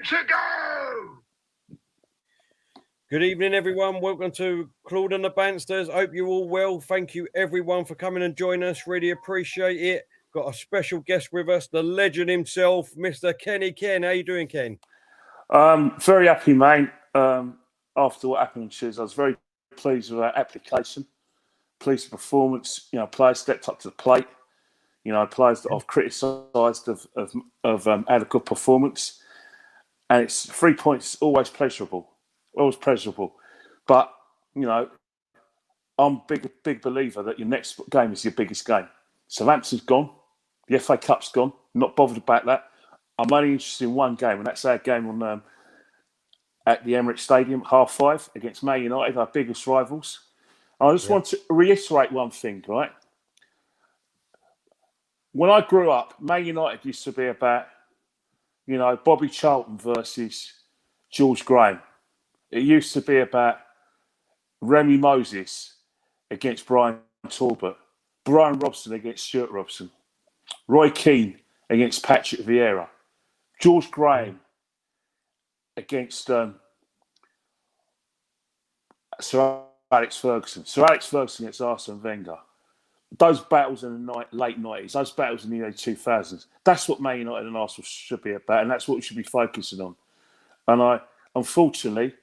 to go! Good evening, everyone. Welcome to Claude and the Banstas. Hope you're all well. Thank you, everyone, for coming and joining us. Really appreciate it. Got a special guest with us, the legend himself, Mr. Kenny Ken. How you doing, Ken? Very happy, mate. After what happened on Tuesday, I was very pleased with our application, pleased with the performance. You know, players stepped up to the plate. You know, players that I've criticised have had a good performance. And it's 3 points, always pleasurable. Always pleasurable. But, you know, I'm a big believer that your next game is your biggest game. Southampton's gone. The FA Cup's gone. Not bothered about that. I'm only interested in one game, and that's our game on at the Emirates Stadium, 5:30, against Man United, our biggest rivals. I just want to reiterate one thing, right? When I grew up, Man United used to be about, you know, Bobby Charlton versus George Graham. It used to be about Remy Moses against Brian Talbot, Brian Robson against Stuart Robson, Roy Keane against Patrick Vieira, George Graham against Sir Alex Ferguson, Sir Alex Ferguson against Arsene Wenger. Those battles in the late 90s, those battles in the early 2000s, that's what Man United and Arsenal should be about, and that's what we should be focusing on. And unfortunately,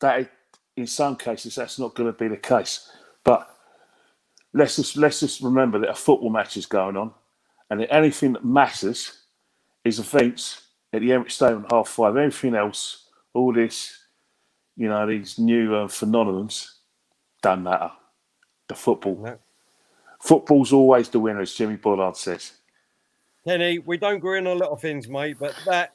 that in some cases, that's not going to be the case. But let's just remember that a football match is going on, and that anything that matters is events at the Emirates Stadium at 5:30. Everything else, all this, you know, these new phenomenons, don't matter. The football. No. Football's always the winner, as Jimmy Bullard says. Kenny, we don't agree on a lot of things, mate, but that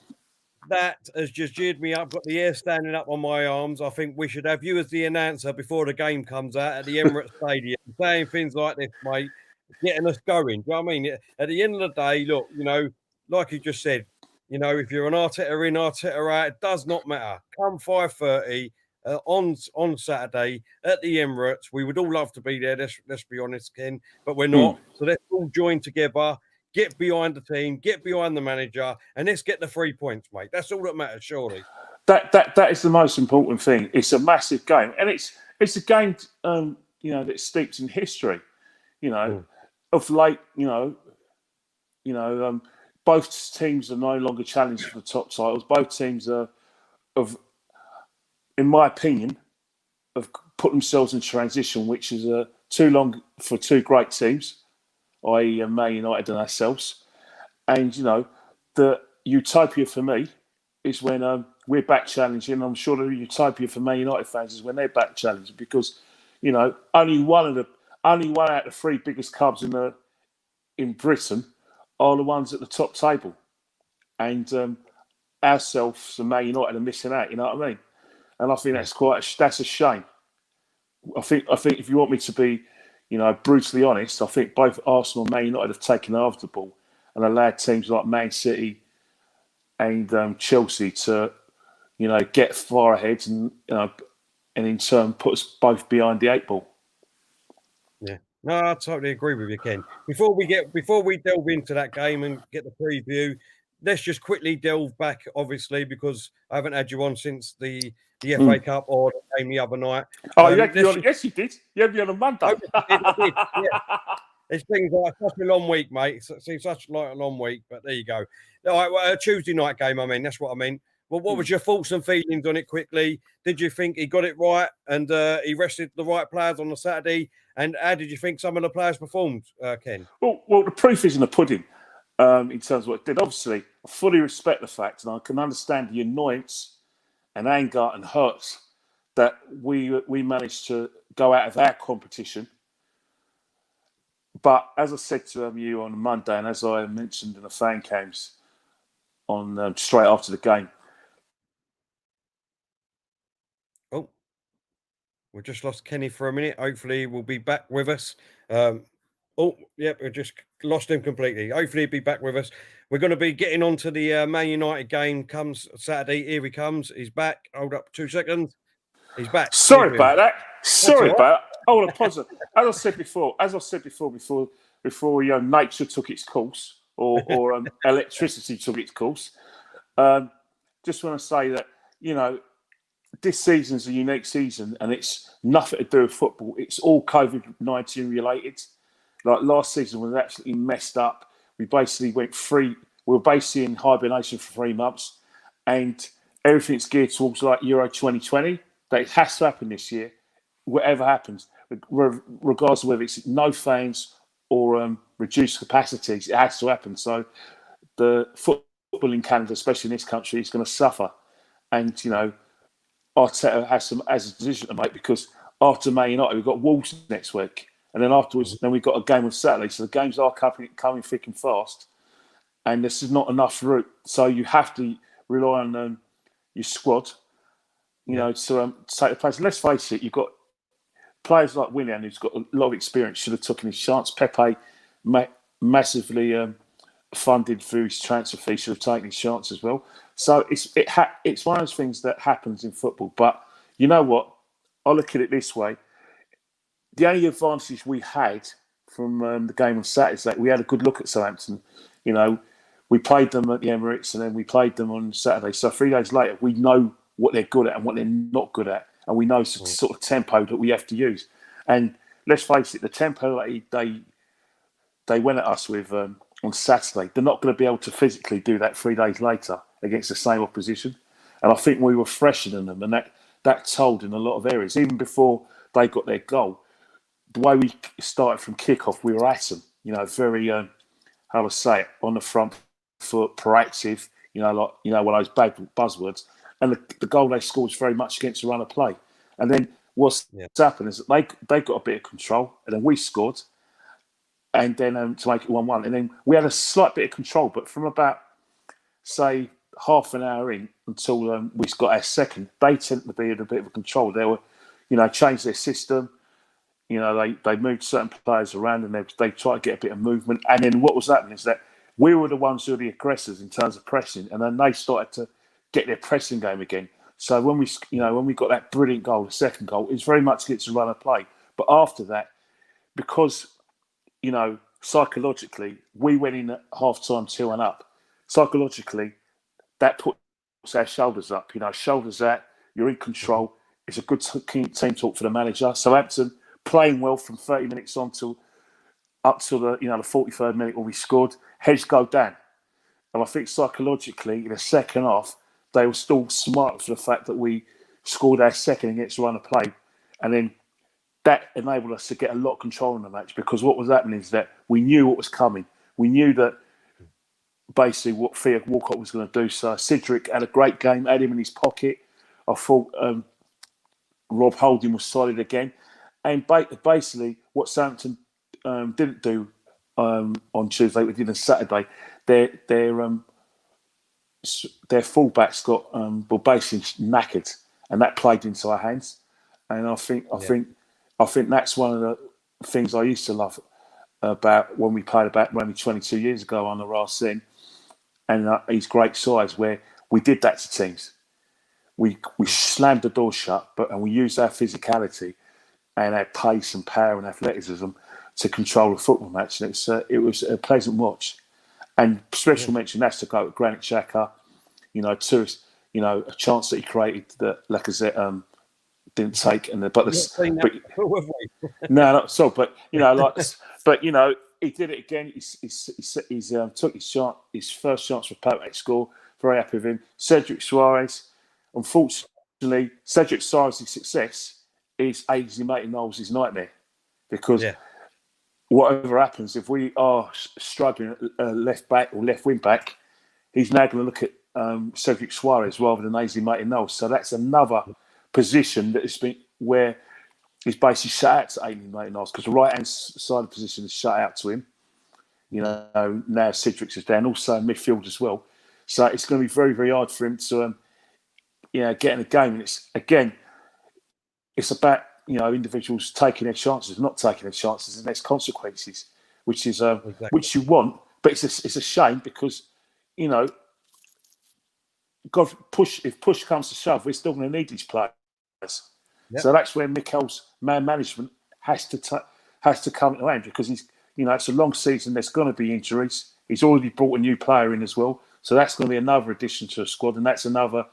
has just jeered me up. Got the hair standing up on my arms. I think we should have you as the announcer before the game comes out at the Emirates Stadium, saying things like this, mate, getting us going. Do you know what I mean? At the end of the day, look, you know, like you just said, you know, if you're an Arteta in, Arteta out, it does not matter. Come 5:30 on Saturday at the Emirates. We would all love to be there. Let's be honest, Ken, but we're not. So let's all join together. Get behind the team, get behind the manager, and let's get the 3 points, mate. That's all that matters, surely. That is the most important thing. It's a massive game, and it's a game, you know, that's steeped in history. You know, of late, both teams are no longer challenged for the top titles. Both teams in my opinion, have put themselves in transition, which is too long for two great teams, i.e. Man United and ourselves. And, you know, the utopia for me is when we're back challenging. I'm sure the utopia for Man United fans is when they're back challenging because, you know, only one out of the three biggest clubs in Britain are the ones at the top table. And ourselves and Man United are missing out, you know what I mean? And I think that's a shame. I think if you want me to be, you know, brutally honest, I think both Arsenal and Man United have taken over the ball and allowed teams like Man City and Chelsea to, you know, get far ahead and in turn put us both behind the eight ball. Yeah, no, I totally agree with you, Ken. Before we delve into that game and get the preview, let's just quickly delve back, obviously, because I haven't had you on since the FA Cup or the game the other night. Oh, yes, you did. You had me on a Monday. I did, yeah. It's been like such a long week, mate. It's been such like a long week, but there you go. All right, well, a Tuesday night game, I mean, that's what I mean. Well, what was your thoughts and feelings on it quickly? Did you think he got it right and he rested the right players on the Saturday? And how did you think some of the players performed, Ken? Well, the proof is in the pudding. In terms of what it did. Obviously, I fully respect the fact, and I can understand the annoyance and anger and hurt that we managed to go out of our competition. But as I said to you on Monday, and as I mentioned in the fan cams on straight after the game. Oh, we just lost Kenny for a minute. Hopefully, we'll be back with us. We just lost him completely. Hopefully he'll be back with us. We're going to be getting on to the Man United game comes Saturday. Here he comes. He's back. Hold up 2 seconds. He's back. Sorry about that. Sorry about that. I want to pause it. As I said before, nature took its course or electricity took its course, just want to say that, you know, this season's a unique season and it's nothing to do with football. It's all COVID-19 related. Like last season was absolutely messed up. We basically we were basically in hibernation for 3 months, and everything's geared towards like Euro 2020. That it has to happen this year, whatever happens, regardless of whether it's no fans or reduced capacities, it has to happen. So the football in Canada, especially in this country, is going to suffer. And, you know, Arteta has a decision to make, because after Man Utd, we've got Wolves next week. And then afterwards, then we've got a game on Saturday. So the games are coming thick and fast. And this is not enough route. So you have to rely on your squad, you know, to take the place. And let's face it, you've got players like Willian, who's got a lot of experience, should have taken his chance. Pepe, massively funded through his transfer fee, should have taken his chance as well. So it's one of those things that happens in football. But you know what? I look at it this way. The only advantage we had from the game on Saturday is that we had a good look at Southampton. You know, we played them at the Emirates and then we played them on Saturday. So 3 days later, we know what they're good at and what they're not good at. And we know the sort of tempo that we have to use. And let's face it, the tempo that they went at us with on Saturday, they're not going to be able to physically do that 3 days later against the same opposition. And I think we were fresher than them, and that told in a lot of areas. Even before they got their goal, the way we started from kickoff, we were at them. You know, very how to say it, on the front foot, proactive. You know, like one of those bad buzzwords. And the goal they scored was very much against the run of play. And then what's happened is that they got a bit of control, and then we scored, and then to make it 1-1. And then we had a slight bit of control, but from about, say, half an hour in until we got our second, they tend to be in a bit of a control. They were, you know, changed their system. You know, they moved certain players around, and they tried to get a bit of movement. And then what was happening is that we were the ones who were the aggressors in terms of pressing, and then they started to get their pressing game again. So when we got that brilliant goal, the second goal, it's very much against the run of play. But after that, because, you know, psychologically, we went in at half-time 2-1 up. Psychologically, that puts our shoulders up. You know, shoulders out, you're in control. It's a good team talk for the manager. Southampton playing well from 30 minutes on up to the 43rd minute when we scored. Heads go down. And I think psychologically, in the second half, they were still smart for the fact that we scored our second against the run of play. And then that enabled us to get a lot of control in the match, because what was happening is that we knew what was coming. We knew that basically what Theo Walcott was going to do. So Cedric had a great game, had him in his pocket. I thought Rob Holding was solid again. And basically what Southampton didn't do on Tuesday, we did on Saturday, their fullbacks were basically knackered, and that played into our hands. And I think that's one of the things I used to love about when we played about maybe 22 years ago on the Racine, and his great size, where we did that to teams. We slammed the door shut, and we used our physicality and our pace and power and athleticism to control the football match. And it was a pleasant watch. And special mention has to go with Granit Xhaka. You know, a chance that he created that Lacazette didn't take, he did it again. He's took his first chance for Pepe to score. Very happy with him. Cedric Suarez. Unfortunately, Cedric Suarez's success is Ainsley Maitland-Niles' nightmare, because whatever happens, if we are struggling at left back or left wing back, he's now going to look at Cedric Suarez rather than Ainsley Maitland-Niles. So that's another position that has been where he's basically shut out to Ainsley Maitland-Niles, because the right-hand side of the position is shut out to him. You know, now Cedric's is down, also midfield as well. So it's going to be very, very hard for him to, get in a game. And it's about, individuals taking their chances, not taking their chances, and there's consequences, which is which you want. But it's a shame, because, if push comes to shove, we're still going to need these players. Yep. So that's where Mikel's man management has to come into hand, because he's, it's a long season. There's going to be injuries. He's already brought a new player in as well. So that's going to be another addition to the squad, and that's another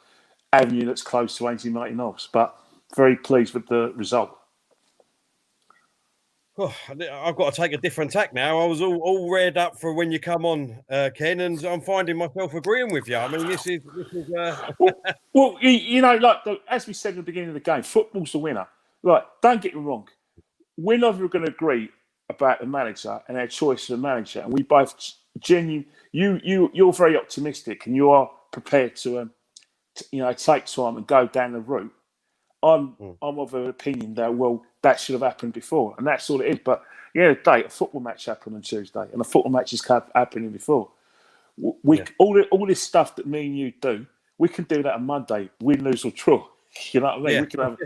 avenue that's close to Ainsley Maitland-Niles. But very pleased with the result. Oh, I've got to take a different tack now. I was all reared up for when you come on, Ken, and I'm finding myself agreeing with you. I mean, this is well, you know, like as we said at the beginning of the game, football's the winner. Like, don't get me wrong, we're never going to agree about the manager and our choice of the manager, and we both genuinely. You're very optimistic, and you are prepared to take time and go down the route. I'm of an opinion that that should have happened before, and that's all it is. But the day a football match happened on Tuesday, and a football match is happening before. All this stuff that me and you do, we can do that on Monday, win, lose or draw. You know what I mean? Yeah. We can have,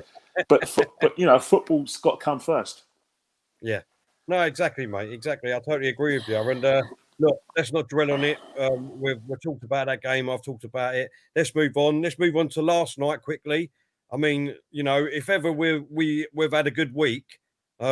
but football's got to come first. Yeah, no, exactly, mate. Exactly. I totally agree with you. And look, let's not dwell on it. We've talked about that game. I've talked about it. Let's move on. Let's move on to last night quickly. I mean, if ever we've had a good week,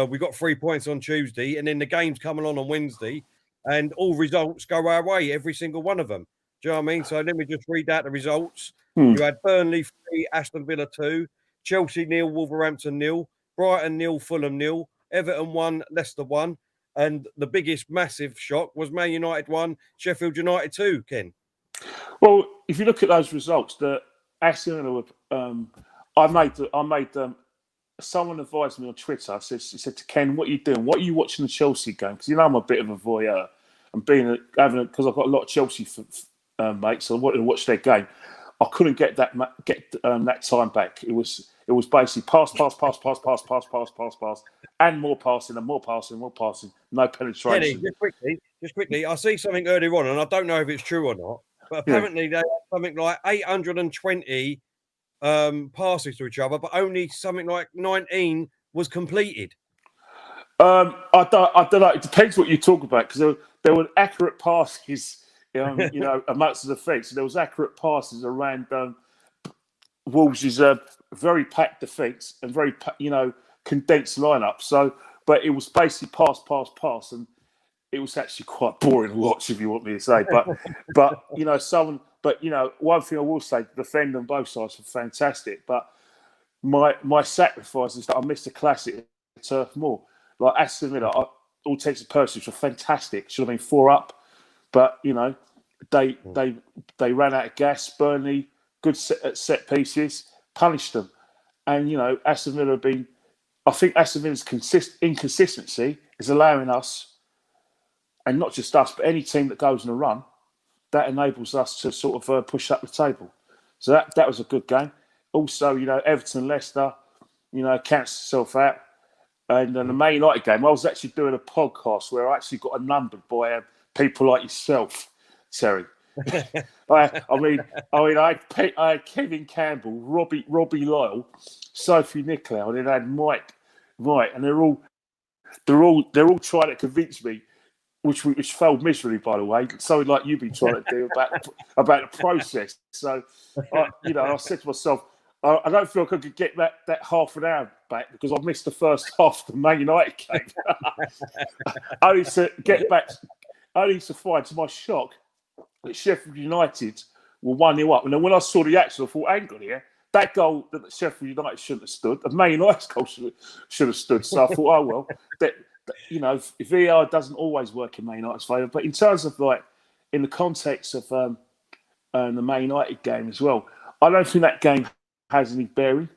we got 3 points on Tuesday, and then the game's coming on Wednesday, and all results go our way, every single one of them. Do you know what I mean? So let me just read out the results. You had Burnley 3, Aston Villa 2, Chelsea 0, Wolverhampton 0, Brighton 0, Fulham 0, Everton 1, Leicester 1, and the biggest massive shock was Man United 1, Sheffield United 2, Ken. Well, if you look at those results, the Aston Villa I made someone advised me on Twitter. He said to Ken, "What are you doing? What are you watching the Chelsea game?" Because I'm a bit of a voyeur, and because I've got a lot of Chelsea mates, so I wanted to watch their game. I couldn't get that time back. It was basically pass, and more passing, no penetration. Kenny, just quickly, I see something earlier on, and I don't know if it's true or not, but apparently they had something like 820. Passes to each other, but only something like 19 was completed. I don't know. It depends what you talk about, because there were accurate passes, amongst the defence. There was accurate passes around Wolves' very packed defence and very condensed lineup. So, but it was basically pass, and it was actually quite boring to watch, if you want me to say. But one thing I will say, the defend on both sides were fantastic. But my sacrifice is that I missed a classic at Turf Moor. Like Aston Villa, all intents and purposes were fantastic. Should have been 4 up, but they ran out of gas. Burnley, good set pieces, punished them, and Aston Villa have been. I think Aston Villa's inconsistency is allowing us, and not just us, but any team that goes on a run, that enables us to sort of push up the table. So that was a good game. Also, Everton, Leicester, counts itself out. And the Man United game, I was actually doing a podcast where I actually got numbered by people like yourself, Terry. I had Kevin Campbell, Robbie Lyle, Sophie Nicolau, and then I had Mike, and they're all trying to convince me. Which failed miserably, by the way. Something like you've been trying to do about the process. So, I said to myself, I don't feel like I could get that half an hour back, because I missed the first half of the Man United game. Only to find, to my shock, that Sheffield United were 1-0 up. And then when I saw the action, I thought, hang on here, that goal that Sheffield United shouldn't have stood, the Man United's goal should have stood. So I thought, oh well, VAR doesn't always work in Man United's favour, but in terms of in the context of the Man United game as well, I don't think that game has any bearing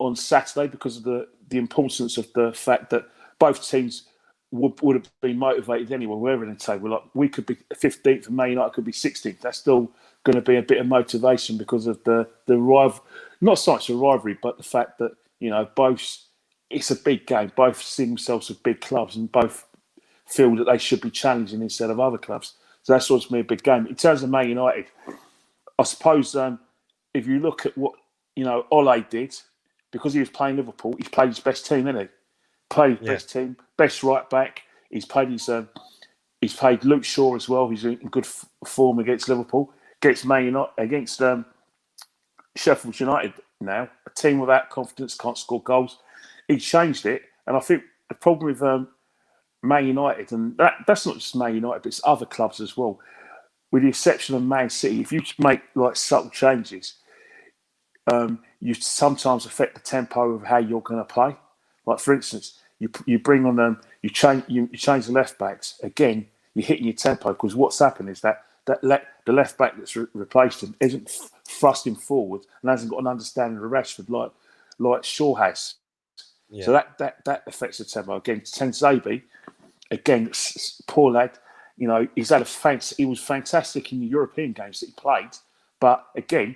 on Saturday, because of the importance of the fact that both teams would have been motivated anyway, wherever in the table. Like, we could be 15th and Man United could be 16th. That's still going to be a bit of motivation because of the rival, not so much the rivalry, but the fact that both. It's a big game. Both see themselves as big clubs, and both feel that they should be challenging instead of other clubs. So that's what's been a big game. In terms of Man United, I suppose if you look at what Ole did, because he was playing Liverpool, he's played his best team, hasn't he? Played his best team, best right back. He's played Luke Shaw as well. He's in good form against Liverpool, against Man United, against Sheffield United. Now, a team without confidence can't score goals. He changed it, and I think the problem with Man United, and that's not just Man United, but it's other clubs as well. with the exception of Man City, if you make like subtle changes, you sometimes affect the tempo of how you're going to play. Like for instance, you bring on you change the left backs again. You're hitting your tempo because what's happened is that the left back that's replaced him isn't thrusting forward and hasn't got an understanding of Rashford like Shaw has. Yeah. So that affects the tempo again. Tenzabi, again, poor lad. You know, he was fantastic in the European games that he played, but again,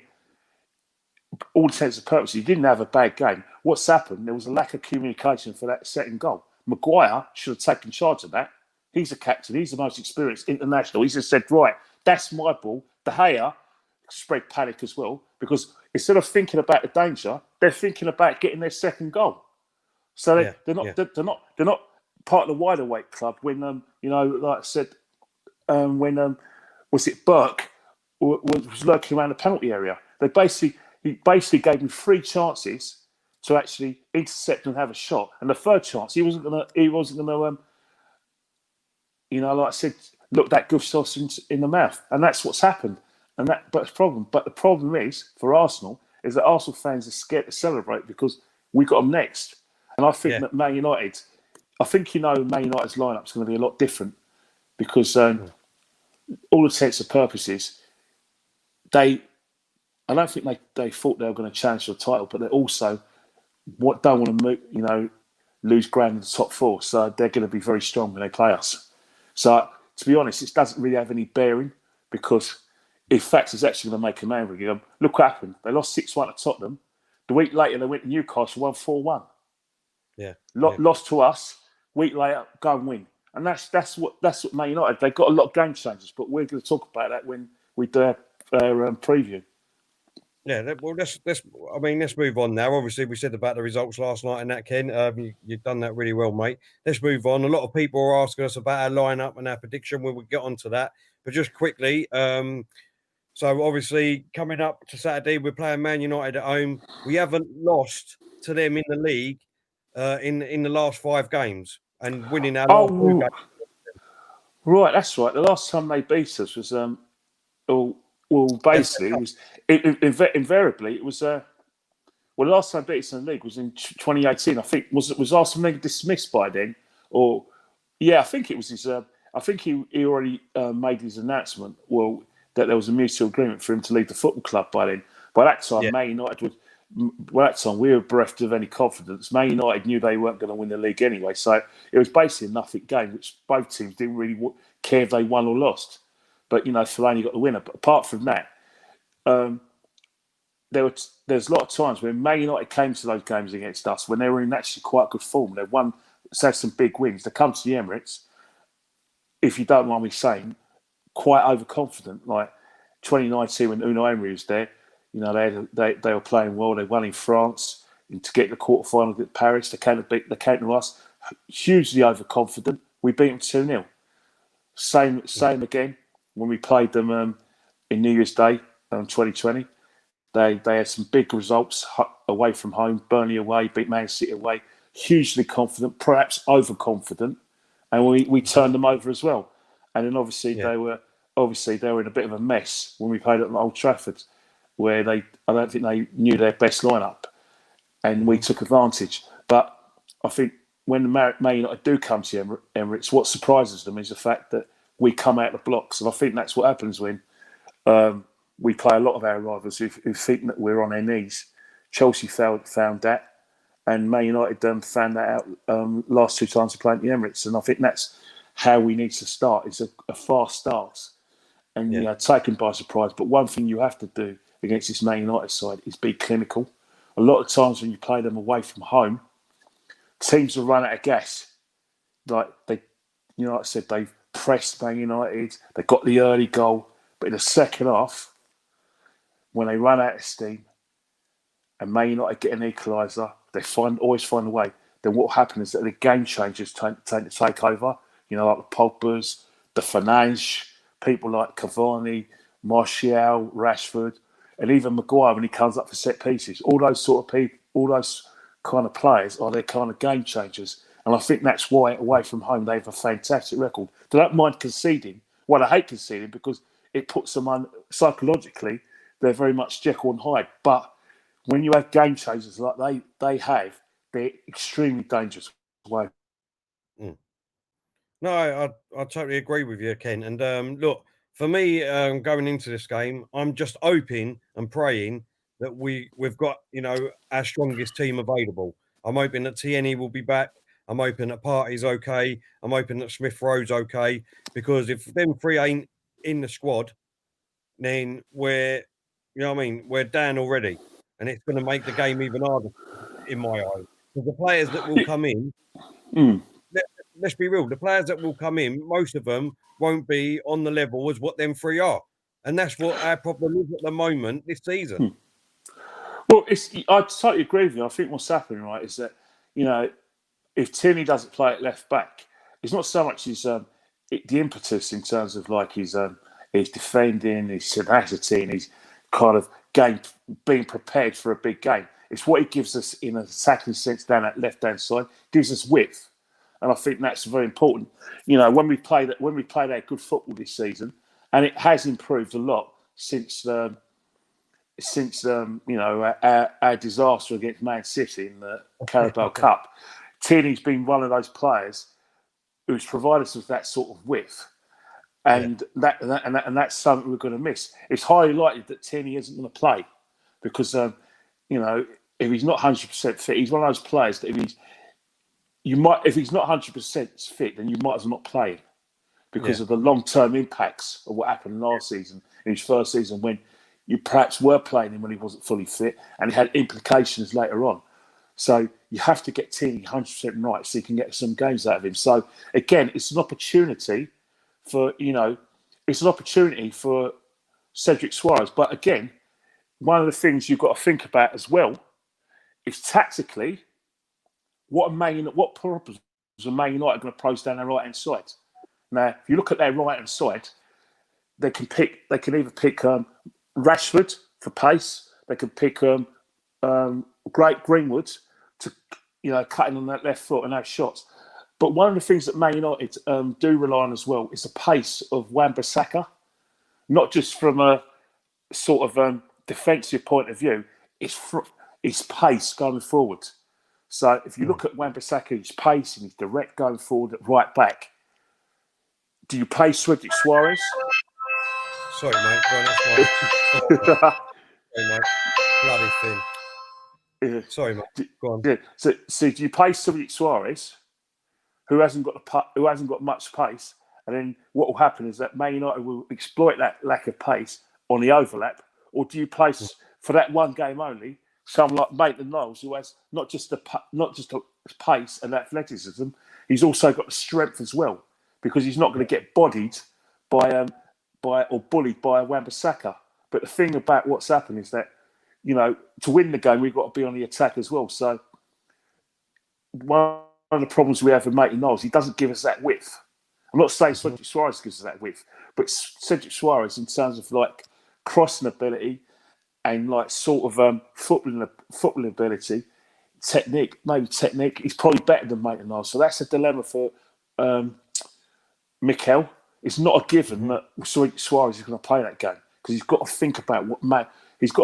all intents and purposes, he didn't have a bad game. What's happened? There was a lack of communication for that second goal. Maguire should have taken charge of that. He's a captain. He's the most experienced international. He just said, right, that's my ball. De Gea spread panic as well because instead of thinking about the danger, they're thinking about getting their second goal. So they're not part of the wider weight club. When like I said, when was it Burke was lurking around the penalty area? He basically gave me 3 chances to actually intercept and have a shot, and the third chance he wasn't gonna like I said, look that Gustafsson in the mouth, and that's what's happened. But the problem is for Arsenal is that Arsenal fans are scared to celebrate because we got them next, and I think that Man United, Man United's lineup is going to be a lot different because all intents and purposes, I don't think they thought they were going to challenge for the title, but they also don't want to lose ground in the top 4, so they're going to be very strong when they play us. So, to be honest, it doesn't really have any bearing because in fact it's actually going to make a man again. Look what happened. They lost 6-1 to Tottenham. The week later, they went to Newcastle, won 4-1. Yeah. Lost to us. Week later, go and win. And that's what Man United. They've got a lot of game changers, but we're going to talk about that when we do our preview. Yeah, well, let's move on now. Obviously, we said about the results last night and that, Ken. You've done that really well, mate. Let's move on. A lot of people are asking us about our lineup and our prediction. We will get onto that. But just quickly, so obviously, coming up to Saturday, we're playing Man United at home. We haven't lost to them in the league in the last 5 games and winning our last 2 games. Right, that's right. The last time they beat us was basically, it was invariably it was. The last time they beat us in the league was in 2018. I think was Arsenal dismissed by then, or I think it was his. I think he already made his announcement. Well, that there was a mutual agreement for him to leave the football club by then. By that time, Man United was. By that time, we were bereft of any confidence. Man United knew they weren't going to win the league anyway, so it was basically a nothing game, which both teams didn't really care if they won or lost. But Fellaini got the winner. But apart from that, there's a lot of times when Man United came to those games against us when they were in actually quite good form. They had some big wins. They come to the Emirates, if you don't mind me saying, quite overconfident. Like 2019 when Unai Emery was there, they were playing well. They won in France to get the quarterfinal at Paris. They came to us hugely overconfident. We beat them 2-0. Same again when we played them in New Year's Day 2020. They had some big results away from home. Burnley away, beat Man City away. Hugely confident, perhaps overconfident, and we turned them over as well. And then obviously they were in a bit of a mess when we played at Old Trafford, where I don't think they knew their best lineup, and we took advantage. But I think when the Man United do come to Emirates, what surprises them is the fact that we come out the blocks, and I think that's what happens when we play a lot of our rivals who think that we're on their knees. Chelsea found that, and Man United found that out last 2 times we played at the Emirates, and I think that's how we need to start. It's a fast start, and taken by surprise. But one thing you have to do against this Man United side is be clinical. A lot of times when you play them away from home, teams will run out of gas. Like like I said, they've pressed Man United. They got the early goal, but in the second half, when they run out of steam, and Man United get an equaliser, they always find a way. Then what will happen is that the game changers tend to take over. Like the Pogbas, the Fernandes, people like Cavani, Martial, Rashford, and even Maguire when he comes up for set pieces. All those sort of people, all those kind of players are their kind of game changers. And I think that's why away from home they have a fantastic record. They don't mind conceding. Well, I hate conceding because it puts them on psychologically. They're very much Jekyll and Hyde. But when you have game changers like they have, they're extremely dangerous. Way. No, I totally agree with you, Ken. And look, for me, going into this game, I'm just hoping and praying that we've got, you know, our strongest team available. I'm hoping that TNE will be back. I'm hoping that Partey's okay. I'm hoping that Smith Rowe's okay. Because if them three ain't in the squad, then we're, you know what I mean, we're down already. And it's going to make the game even harder in my eyes. Because the players that will come in, let's be real, the players that will come in, most of them won't be on the level as what them three are. And that's what our problem is at the moment this season. Well, I totally agree with you. I think what's happening, right, is that, you know, if Tierney doesn't play at left back, it's not so much his the impetus in terms of like his defending, his tenacity, and his kind of game, being prepared for a big game. It's what he gives us in an attacking sense down that left-hand side, gives us width. And I think that's very important. You know, when we played our good football this season, and it has improved a lot since you know, our disaster against Man City in the Carabao Cup. Tierney's been one of those players who's provided us with that sort of width, and that's something we're going to miss. It's highly likely that Tierney isn't going to play because you know, if he's not 100% fit, he's one of those players that if he's not 100% fit, then you might as well not play him because of the long-term impacts of what happened last season, in his first season, when you perhaps were playing him when he wasn't fully fit, and it had implications later on. So you have to get Tierney 100% right so you can get some games out of him. So again, it's an opportunity for, you know, Cedric Soares. But again, one of the things you've got to think about as well is tactically, what problems are Man United going to pose down their right-hand side? Now, if you look at their right-hand side, they can either pick Rashford for pace. They can pick Great Greenwood to, you know, cutting on that left foot and have shots. But one of the things that Man United do rely on as well is the pace of Wan-Bissaka, not just from a sort of defensive point of view. It's pace going forward. So if you look at Wan-Bissaka, his pace and his direct going forward at right back, do you play Cedric Soares? Sorry, mate. Sorry, mate. Bloody thing. Sorry, mate. Go on. Yeah. So do you play Cedric Soares, who hasn't got much pace, and then what will happen is that Man United will exploit that lack of pace on the overlap, or do you play for that one game only someone like Maitland-Niles, who has not just the pace and athleticism, he's also got the strength as well, because he's not going to get bodied by or bullied by Wan-Bissaka. But the thing about what's happened is that, you know, to win the game, we've got to be on the attack as well. So one of the problems we have with Maitland-Niles, he doesn't give us that width. I'm not saying Cedric Soares gives us that width, but Cedric Soares, in terms of like crossing ability and like sort of footballing ability, technique, he's probably better than Maitland-Niles. So that's a dilemma for Mikel. It's not a given that Cedric Soares is going to play that game, because he's got to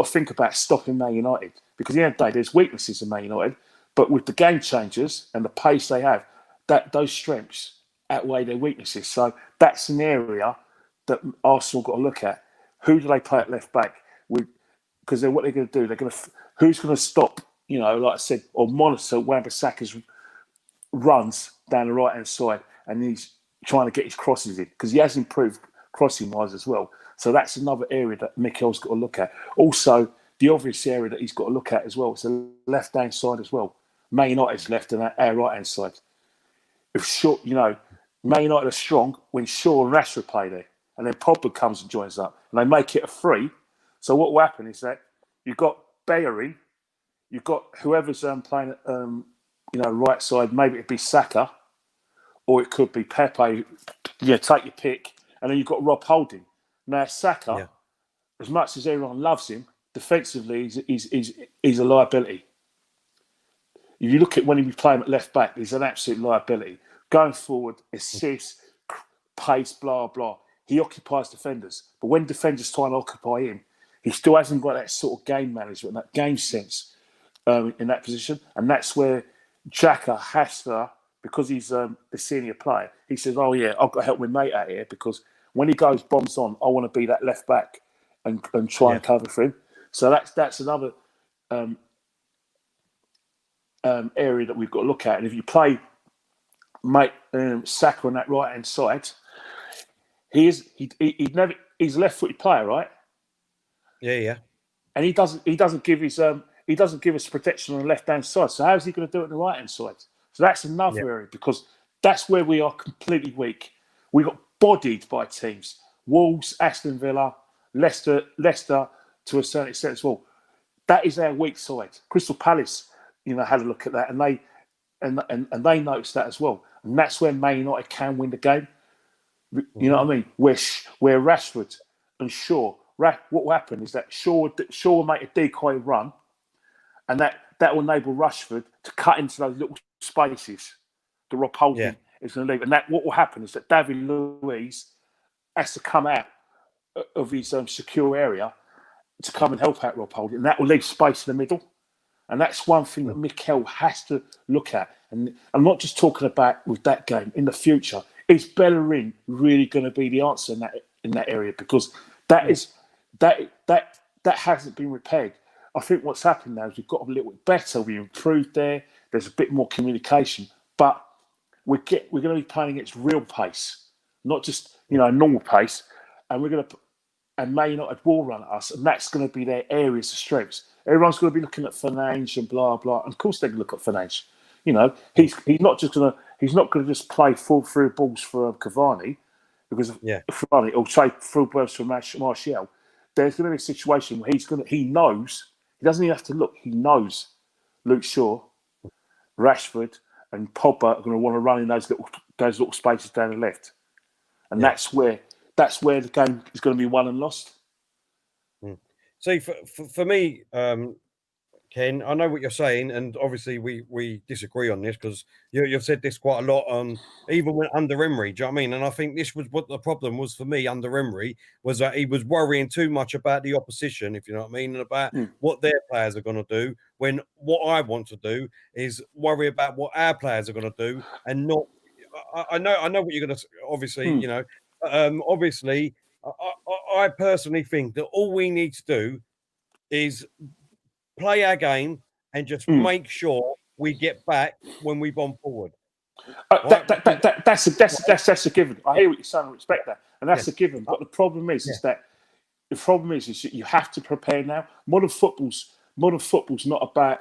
think about stopping Man United. Because at the end of the day, there's weaknesses in Man United, but with the game changers and the pace they have, those strengths outweigh their weaknesses. So that's an area that Arsenal got to look at. Who do they play at left back? Because what they're going to do, who's going to stop, you know, like I said, or monitor Wan-Bissaka's runs down the right-hand side, and he's trying to get his crosses in, because he has improved crossing-wise as well. So that's another area that Mikel's got to look at. Also, the obvious area that he's got to look at as well is the left-hand side as well. Man United's left and our right-hand side. If Shaw, you know, Man United are strong when Shaw and Rashford play there, and then Pogba comes and joins up, and they make it a free. So what will happen is that you've got Bellerin, you've got whoever's playing, you know, right side. Maybe it'd be Saka, or it could be Pepe. Yeah, take your pick. And then you've got Rob Holding. Now Saka, as much as everyone loves him, defensively he's a liability. If you look at when he was playing at left back, he's an absolute liability. Going forward, assists, pace, blah blah. he occupies defenders. But when defenders try and occupy him, he still hasn't got that sort of game management, that game sense in that position. And that's where Xhaka has to, because he's the senior player, he says, oh, yeah, I've got to help my mate out here because when he goes bombs on, I want to be that left back and try and cover for him. So that's another area that we've got to look at. And if you play Saka on that right hand side, he's a left-footed player, right? Yeah. And he doesn't give us protection on the left hand side. So how's he going to do it on the right hand side? So that's another area because that's where we are completely weak. We got bodied by teams: Wolves, Aston Villa, Leicester to a certain extent as well. That is our weak side. Crystal Palace, had a look at that, and they noticed that as well. And that's where Man United can win the game. You know what I mean? Where Rashford and Shaw, what will happen is that Shaw will make a decoy run, and that will enable Rashford to cut into those little spaces that Rob Holding is going to leave. And that what will happen is that David Luiz has to come out of his secure area to come and help out Rob Holding, and that will leave space in the middle. And that's one thing that Mikel has to look at. And I'm not just talking about with that game. In the future, is Bellerin really going to be the answer in that area? Because that hasn't been repaired. I think what's happened now is we've got a little bit better. We improved there. There's a bit more communication, but we're going to be playing against real pace, not just normal pace. And Man United will run at us, and that's going to be their areas of strengths. Everyone's going to be looking at Fernandes and blah blah. And of course, they're going to look at Fernandes. He's not going to just play full through balls for Cavani because of Cavani or say full balls for Martial. There's going to be a situation where he knows he doesn't even have to look. He knows Luke Shaw, Rashford, and Pogba are going to want to run in those little spaces down the left, and that's where the game is going to be won and lost. See, for me, Ken, I know what you're saying, and obviously we disagree on this because you've said this quite a lot on even when under Emery. Do you know what I mean? And I think this was what the problem was for me under Emery was that he was worrying too much about the opposition, if you know what I mean, and about what their players are going to do. When what I want to do is worry about what our players are going to do, and not. I know what you're going to. Obviously, obviously. I personally think that all we need to do is play our game and just make sure we get back when we bomb forward. That's a given. I hear what you're saying. I respect that, and that's a given. But the problem is that you have to prepare now. Modern football's not about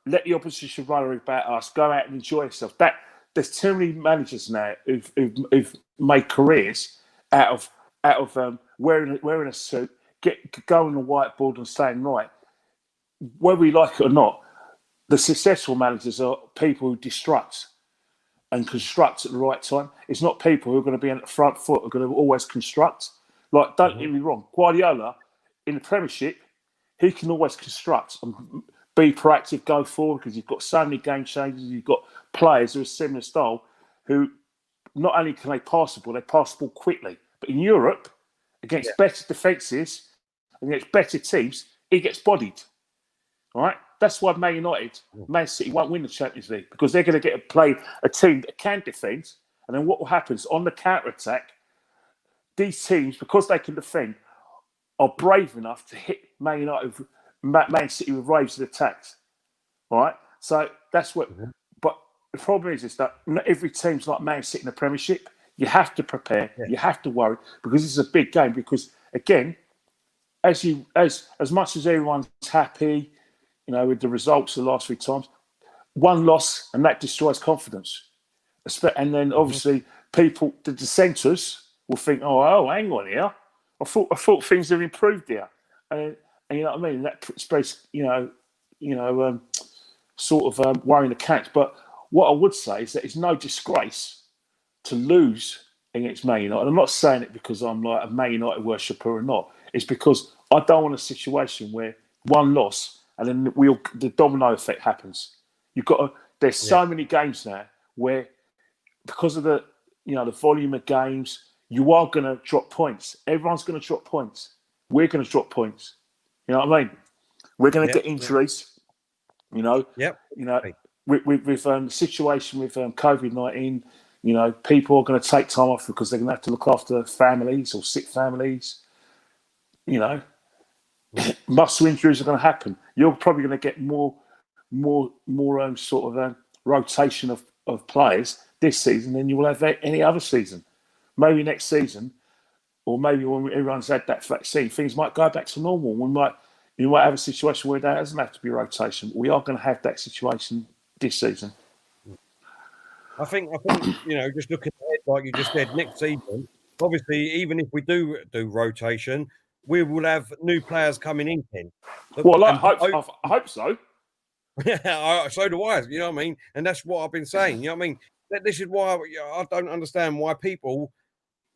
let the opposition run about us. Go out and enjoy yourself. There's too many managers now who've made careers out of wearing a suit, going on a whiteboard and saying right. Whether we like it or not, the successful managers are people who destruct and construct at the right time. It's not people who are going to be on the front foot who are going to always construct. Like, don't get me wrong, Guardiola in the Premiership, he can always construct and be proactive, go forward because you've got so many game changers. You've got players who are similar style who not only can they pass the ball, they pass the ball quickly. But in Europe, against better defences, against better teams, he gets bodied. All right? That's why Man United, Man City won't win the Champions League because they're going to get to play a team that can defend. And then what will happen is on the counter-attack, these teams, because they can defend, are brave enough to hit Man United, Man City with waves of attacks. All right? So that's what... But the problem is that not every team's like Man City in the Premiership. You have to prepare. You have to worry because this is a big game. Because, again, as much as everyone's happy, with the results the last 3 times, one loss and that destroys confidence. And then obviously people, the dissenters, will think, "Oh, hang on here. I thought things have improved here," and you know what I mean. That space, sort of worrying the catch. But what I would say is that it's no disgrace to lose against Man United. I'm not saying it because I'm like a Man United worshipper or not. It's because I don't want a situation where one loss and then the domino effect happens. There's so many games now where, because of the the volume of games, you are going to drop points. Everyone's going to drop points. We're going to drop points. You know what I mean? We're going to get injuries. You know. Yep. You know, with the situation with COVID-19, people are going to take time off because they're going to have to look after families or sick families. Muscle injuries are going to happen. You're probably going to get more sort of rotation of players this season than you will have any other season. Maybe next season, or maybe when everyone's had that vaccine, things might go back to normal. You might have a situation where there doesn't have to be rotation. We are going to have that situation this season. I think just looking ahead, like you just said, next season, obviously, even if we do rotation, we will have new players coming in, Ken. Well, I hope so. So do I, you know what I mean? And that's what I've been saying, you know what I mean? This is why I don't understand why people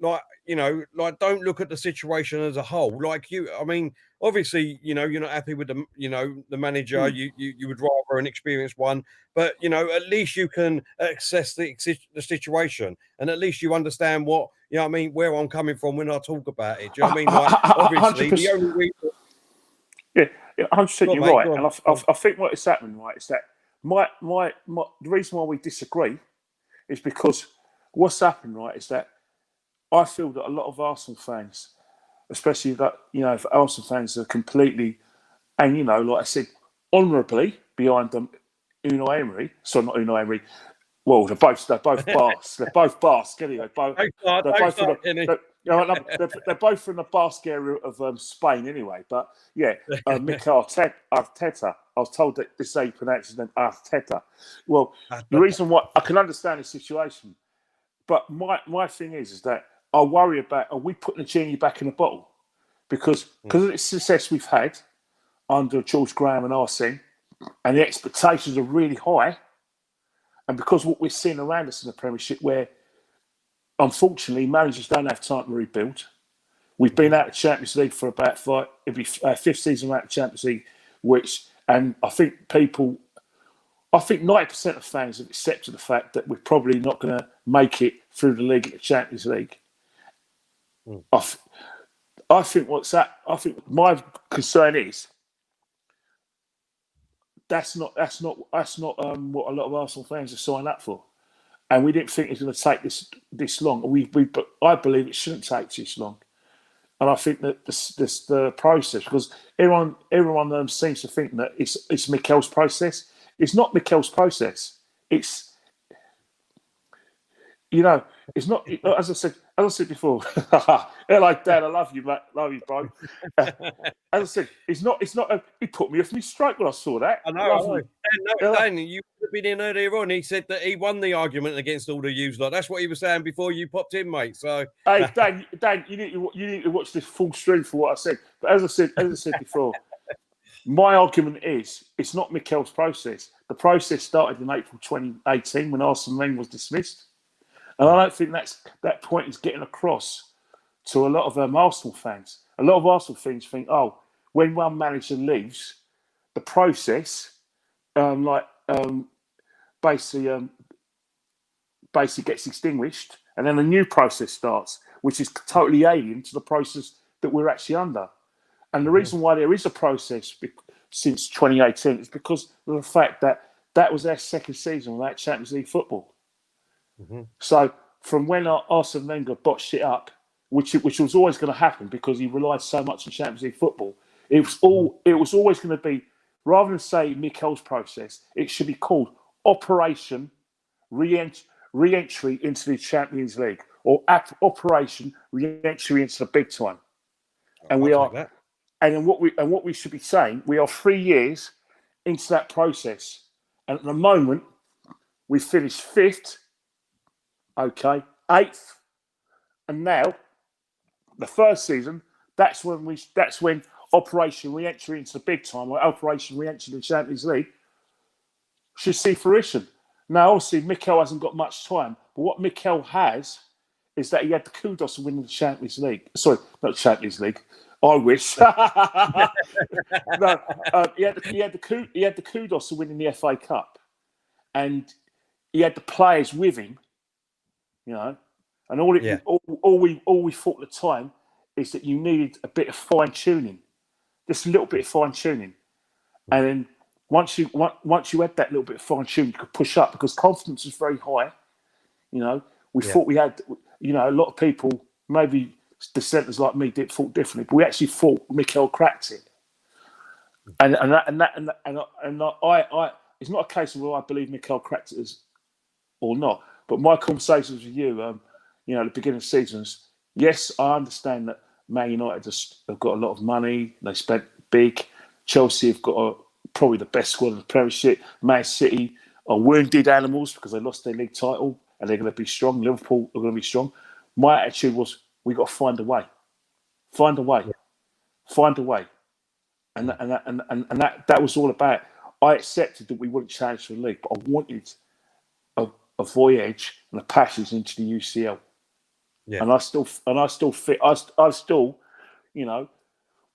don't look at the situation as a whole. Obviously, you're not happy with the manager. You would rather an experienced one, but at least you can assess the situation, and at least you understand where I'm coming from when I talk about it. Do you know what I mean? Obviously, 100%. The only reason. Yeah, 100%. You're right, and I think what is happening, right, is that the reason why we disagree is because what's happened, right, is that I feel that a lot of Arsenal fans, especially if Arsenal fans are completely, and like I said, honourably behind them, Unai Emery. Sorry, not Unai Emery. Well, they're both Basque. They're both Basque. Anyway, they're both from the Basque area of Spain. Anyway, but yeah, Mikel Arteta. I was told that this is how you pronounce his name, Arteta. Well, the reason why I can understand the situation, but my thing is that I worry about, are we putting the genie back in the bottle? Because of the success we've had under George Graham and Arsene, and the expectations are really high, and because what we're seeing around us in the Premiership, where unfortunately managers don't have time to rebuild. We've been out of Champions League for about it'll be fifth season out of Champions League, and I think 90% of fans have accepted the fact that we're probably not going to make it through the league at the Champions League. I think my concern is that's not what a lot of Arsenal fans are signed up for, and we didn't think it's going to take this long. But I believe it shouldn't take this long, and I think that the process, because everyone seems to think that it's Mikel's process. It's not Mikel's process. It's it's not, as I said before. Hello, Dad. I love you, mate. Love you, bro. As I said, it's not. He put me off my stroke when I saw that. I know. Dan, you would have been in earlier on. He said that he won the argument against all the yous. Like, that's what he was saying before you popped in, mate. So, hey, Dan, you need to watch this full stream for what I said. But as I said before, my argument is it's not Mikel's process. The process started in April 2018 when Arsene Wenger was dismissed. And I don't think that point is getting across to a lot of Arsenal fans. A lot of Arsenal fans think, when one manager leaves, the process, basically gets extinguished, and then a new process starts, which is totally alien to the process that we're actually under. And the reason why there is a process since 2018 is because of the fact that was their second season without Champions League football. So from when Arsene Wenger botched it up, which was always going to happen because he relied so much on Champions League football, it was always going to be, rather than say Mikel's process, it should be called Operation Re-entry into the Champions League, or Operation Re-entry into the big time. And what we should be saying, we are 3 years into that process, and at the moment we finished 5th. Okay, 8th, and now the first season. That's when Operation Re-entry into the big time, or Operation Re-entry into the Champions League, should see fruition. Now, obviously, Mikel hasn't got much time, but what Mikel has is that he had the kudos of winning the Champions League. Sorry, not Champions League. I wish. No, he had the kudos of winning the FA Cup, and he had the players with him. And all we thought at the time is that you needed a bit of fine tuning, just a little bit of fine tuning, and then once you had that little bit of fine tuning, you could push up because confidence was very high. You know, we thought we had, you know, a lot of people, maybe dissenters like me, thought differently, but we actually thought Mikel cracked it. And I it's not a case of whether I believe Mikel cracked it or not. But my conversations with you, you know, at the beginning of seasons, yes, I understand that Man United have got a lot of money. They spent big. Chelsea have got probably the best squad in the Premiership. Man City are wounded animals because they lost their league title and they're going to be strong. Liverpool are going to be strong. My attitude was, we got to find a way. Find a way. Find a way. And that was all about it. I accepted that we wouldn't challenge for the league, but I wanted a voyage and a passage into the UCL. Yeah. And I still, you know,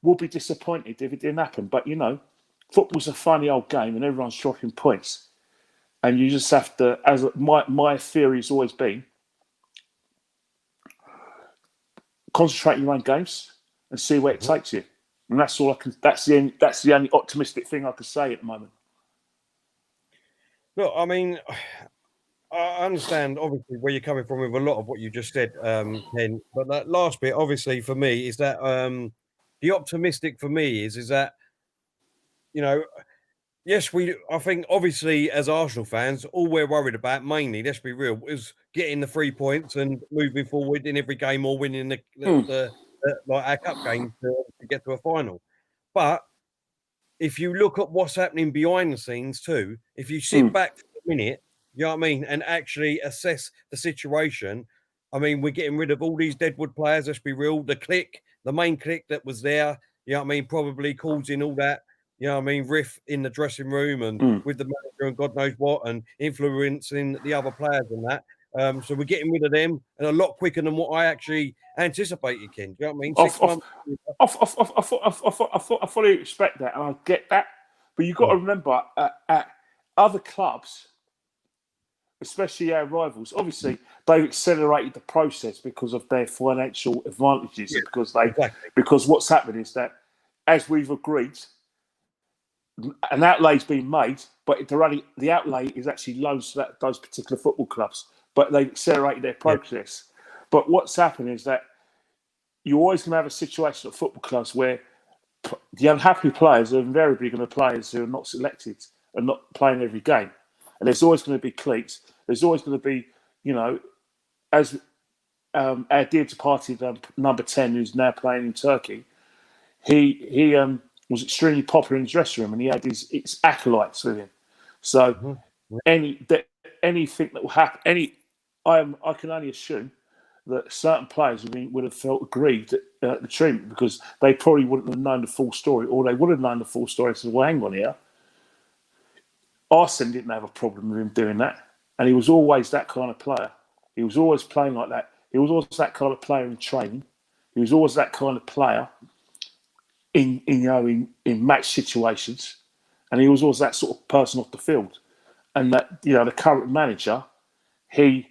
will be disappointed if it didn't happen. But you know, football's a funny old game, and everyone's dropping points, and you just have to. As my theory has always been, concentrate on your own games and see where it takes you. And that's all I can. That's the only optimistic thing I could say at the moment. Look, I mean, I understand obviously where you're coming from with a lot of what you just said, Ken. But that last bit, obviously, for me, is that the optimistic for me is that, you know, yes, I think obviously as Arsenal fans, all we're worried about mainly, let's be real, is getting the 3 points and moving forward in every game or winning the like our cup games to get to a final. But if you look at what's happening behind the scenes too, if you sit back for a minute, you know what I mean, and actually assess the situation. I mean, we're getting rid of all these deadwood players, let's be real. The main clique that was there, you know what I mean, probably causing all that, you know what I mean, riff in the dressing room and with the manager and God knows what, and influencing the other players and that. So we're getting rid of them and a lot quicker than what I actually anticipated, Ken. Do you know what I mean? 6 months. I fully expect that, and I get that. But you've got to remember, at other clubs, especially our rivals, obviously they've accelerated the process because of their financial advantages, because what's happened is that, as we've agreed, an outlay's been made, but the outlay is actually loans to those particular football clubs. But they've accelerated their process. But what's happened is that you're always going to have a situation at football clubs where the unhappy players are invariably going to be players who are not selected and not playing every game. And there's always going to be cliques. There's always going to be, you know, as our dear departed number 10, who's now playing in Turkey, he was extremely popular in his dressing room and he had his acolytes with him. So anything that will happen, I can only assume that certain players would have felt aggrieved at the treatment because they probably wouldn't have known the full story, or they would have known the full story and said, well, hang on here. Arsene didn't have a problem with him doing that. And he was always that kind of player. He was always playing like that. He was always that kind of player in training. He was always that kind of player in match situations. And he was always that sort of person off the field. And that, you know, the current manager, he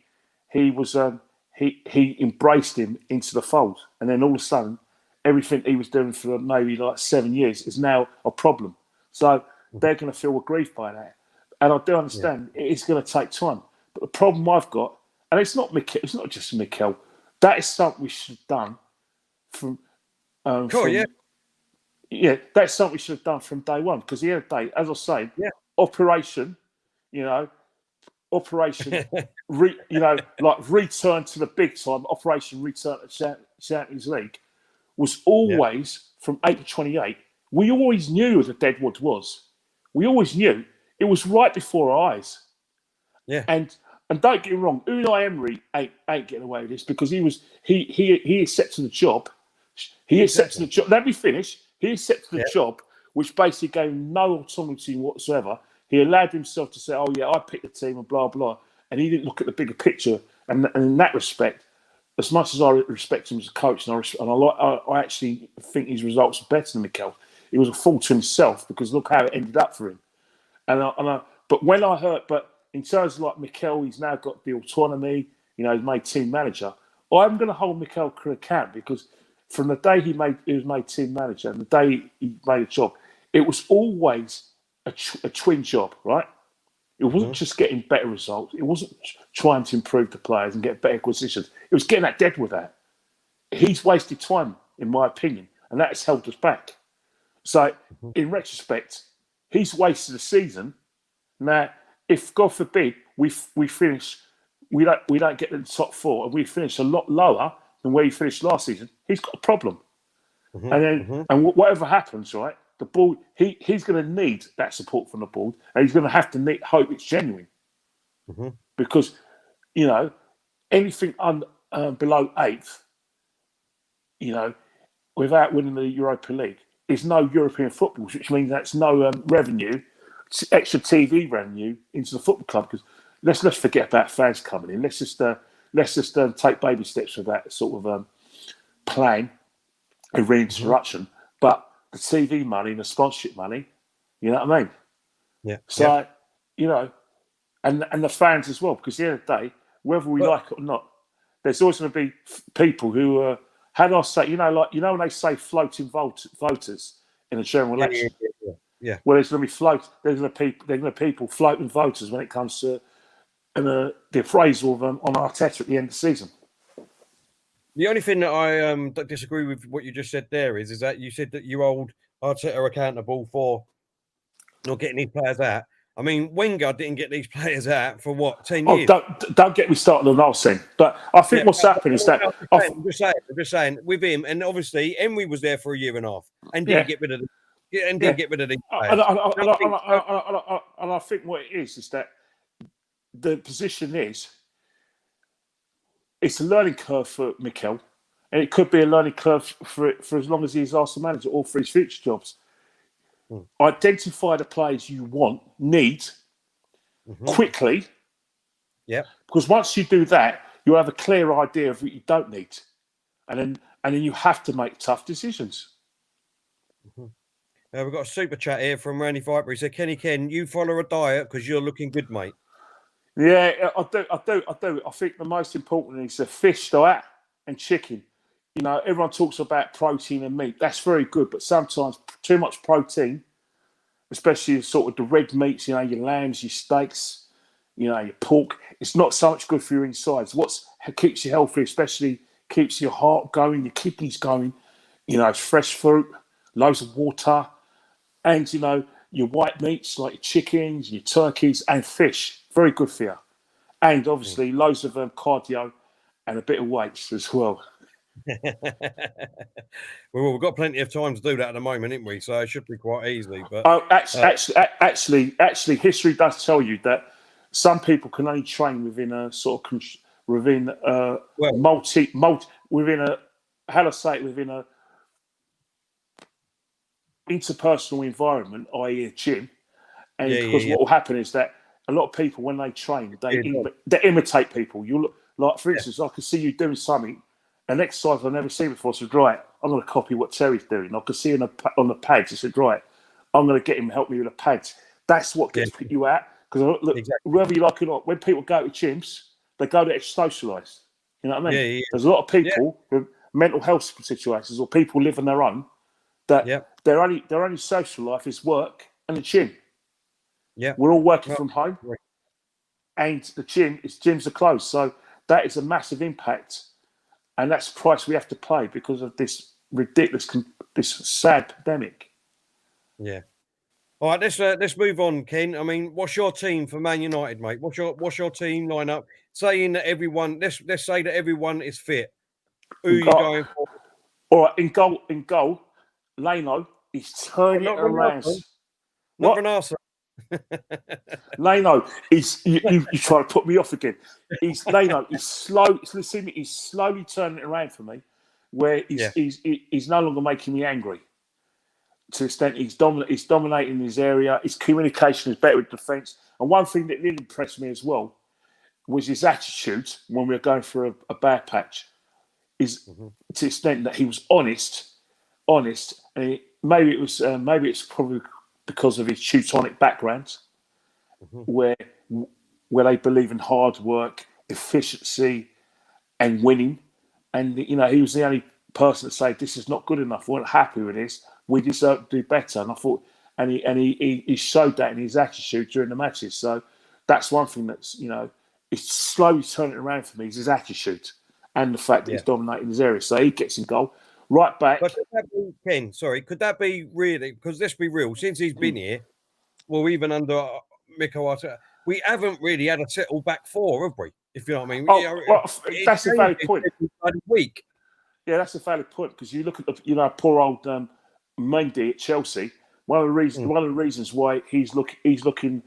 embraced him into the fold, and then all of a sudden, everything he was doing for maybe like 7 years is now a problem. So they're going to feel aggrieved by that, and I do understand it's going to take time. But the problem I've got, and it's not Mikel, it's not just Mikel. That is something we should have done from. That's something we should have done from day one, because he had a day, as I say, operation. Operation, return to the big time, Operation Return to Champions League, was always from 8 to 28. We always knew what the Deadwood was. We always knew. It was right before our eyes. Yeah. And don't get me wrong, Unai Emery ain't getting away with this, because he accepted the job. Accepted the job. Let me finish. He accepted the job, which basically gave him no autonomy whatsoever. He allowed himself to say, oh, yeah, I picked the team and blah, blah. And he didn't look at the bigger picture. And in that respect, as much as I respect him as a coach, and I actually think his results are better than Mikel, he was a fool to himself, because look how it ended up for him. But in terms of like Mikel, he's now got the autonomy, you know, he's made team manager. I'm going to hold Mikel to account because from the day he was made team manager and the day he made a job, it was always a twin job, right? It wasn't just getting better results. It wasn't trying to improve the players and get better acquisitions. It was getting that dead with that. He's wasted time, in my opinion, and that has held us back. So, in retrospect, he's wasted a season. Now, if God forbid we finish, we don't get in the top 4, and we finish a lot lower than where he finished last season, he's got a problem. And whatever happens, right? The board, he's going to need that support from the board, and he's going to have to hope it's genuine. Because, anything below 8th, without winning the Europa League, is no European football, which means that's no revenue, extra TV revenue into the football club. Because let's forget about fans coming in. Let's just take baby steps with that sort of plan and reintroduction. But the TV money and the sponsorship money, you know what I mean? Yeah. So, and the fans as well, because at the end of the day, whether we like it or not, there's always going to be people who are, how do I say, when they say floating voters in a general election? Yeah. Well, there's going to be people floating voters when it comes to the appraisal on Arteta at the end of the season. The only thing that I disagree with what you just said there is that you said that you hold Arteta accountable for not getting these players out. I mean, Wenger didn't get these players out for what, 10 years? Don't get me started on Arsene. But I think what's happened is that I'm just saying with him, and obviously Emery was there for a year and a half and didn't get rid of these players. And I think what it is that the position is, it's a learning curve for Mikel, and it could be a learning curve for as long as he's Arsenal manager or for his future jobs. Identify the players you need quickly. Yeah. Because once you do that, you have a clear idea of what you don't need, and then you have to make tough decisions. We've got a super chat here from Randy Viper. He said, "Kenny Ken, you follow a diet because you're looking good, mate." Yeah, I do. I think the most important is the fish diet and chicken. Everyone talks about protein and meat. That's very good, but sometimes too much protein, especially sort of the red meats, your lambs, your steaks, your pork, it's not so much good for your insides. What keeps you healthy, especially keeps your heart going, your kidneys going, fresh fruit, loads of water, and, your white meats like your chickens, your turkeys, and fish. Very good for you. And obviously loads of cardio and a bit of weights as well. Well, we've got plenty of time to do that at the moment, haven't we? So it should be quite easy. But actually, history does tell you that some people can only train within a sort of within a interpersonal environment, i.e., a gym. And because what will happen is that a lot of people, when they train, they imitate people. You look like, for instance, I could see you doing something, an exercise I've never seen before. So, right, I'm going to copy what Terry's doing. I could see on the pads. I said, right, I'm going to get him to help me with the pads. That's what gets you out. Because whether you like it or not, when people go to gyms, they go there to socialise. You know what I mean? There's a lot of people with mental health situations or people live on their own that their only social life is work and the gym. Yeah, we're all working from home, and the gyms are closed. So that is a massive impact, and that's the price we have to pay because of this ridiculous, this sad pandemic. Yeah. All right, let's move on, Ken. I mean, what's your team for Man United, mate? What's your team lineup? Saying that everyone, let's say that everyone is fit. Who are you going for? All right, in goal, Leno is turning it around. Not Renasa. Leno is you try to put me off again. Leno is slow. Listen, he's slowly turning it around for me, where he's no longer making me angry. To the extent he's dominating his area. His communication is better with defence. And one thing that did impress me as well was his attitude when we were going through a bad patch. Is to the extent that he was honest, and maybe it's probably because of his Teutonic background, where they believe in hard work, efficiency, and winning. And he was the only person to say this is not good enough. We weren't happy with this. We deserve to do better. And I thought, and he showed that in his attitude during the matches. So that's one thing that's it's slowly turning around for me is his attitude and the fact that he's dominating his area. So he gets in goal. Right back. But could that be, Ken, sorry, could that be really, because let's be real, since he's been here, well, even under mikel, we haven't really had a settle back four, have we? If you know what I mean. That's a valid point. Week. Yeah, that's a valid point because you look at poor old Mendy at Chelsea. One of the reasons why he's panicking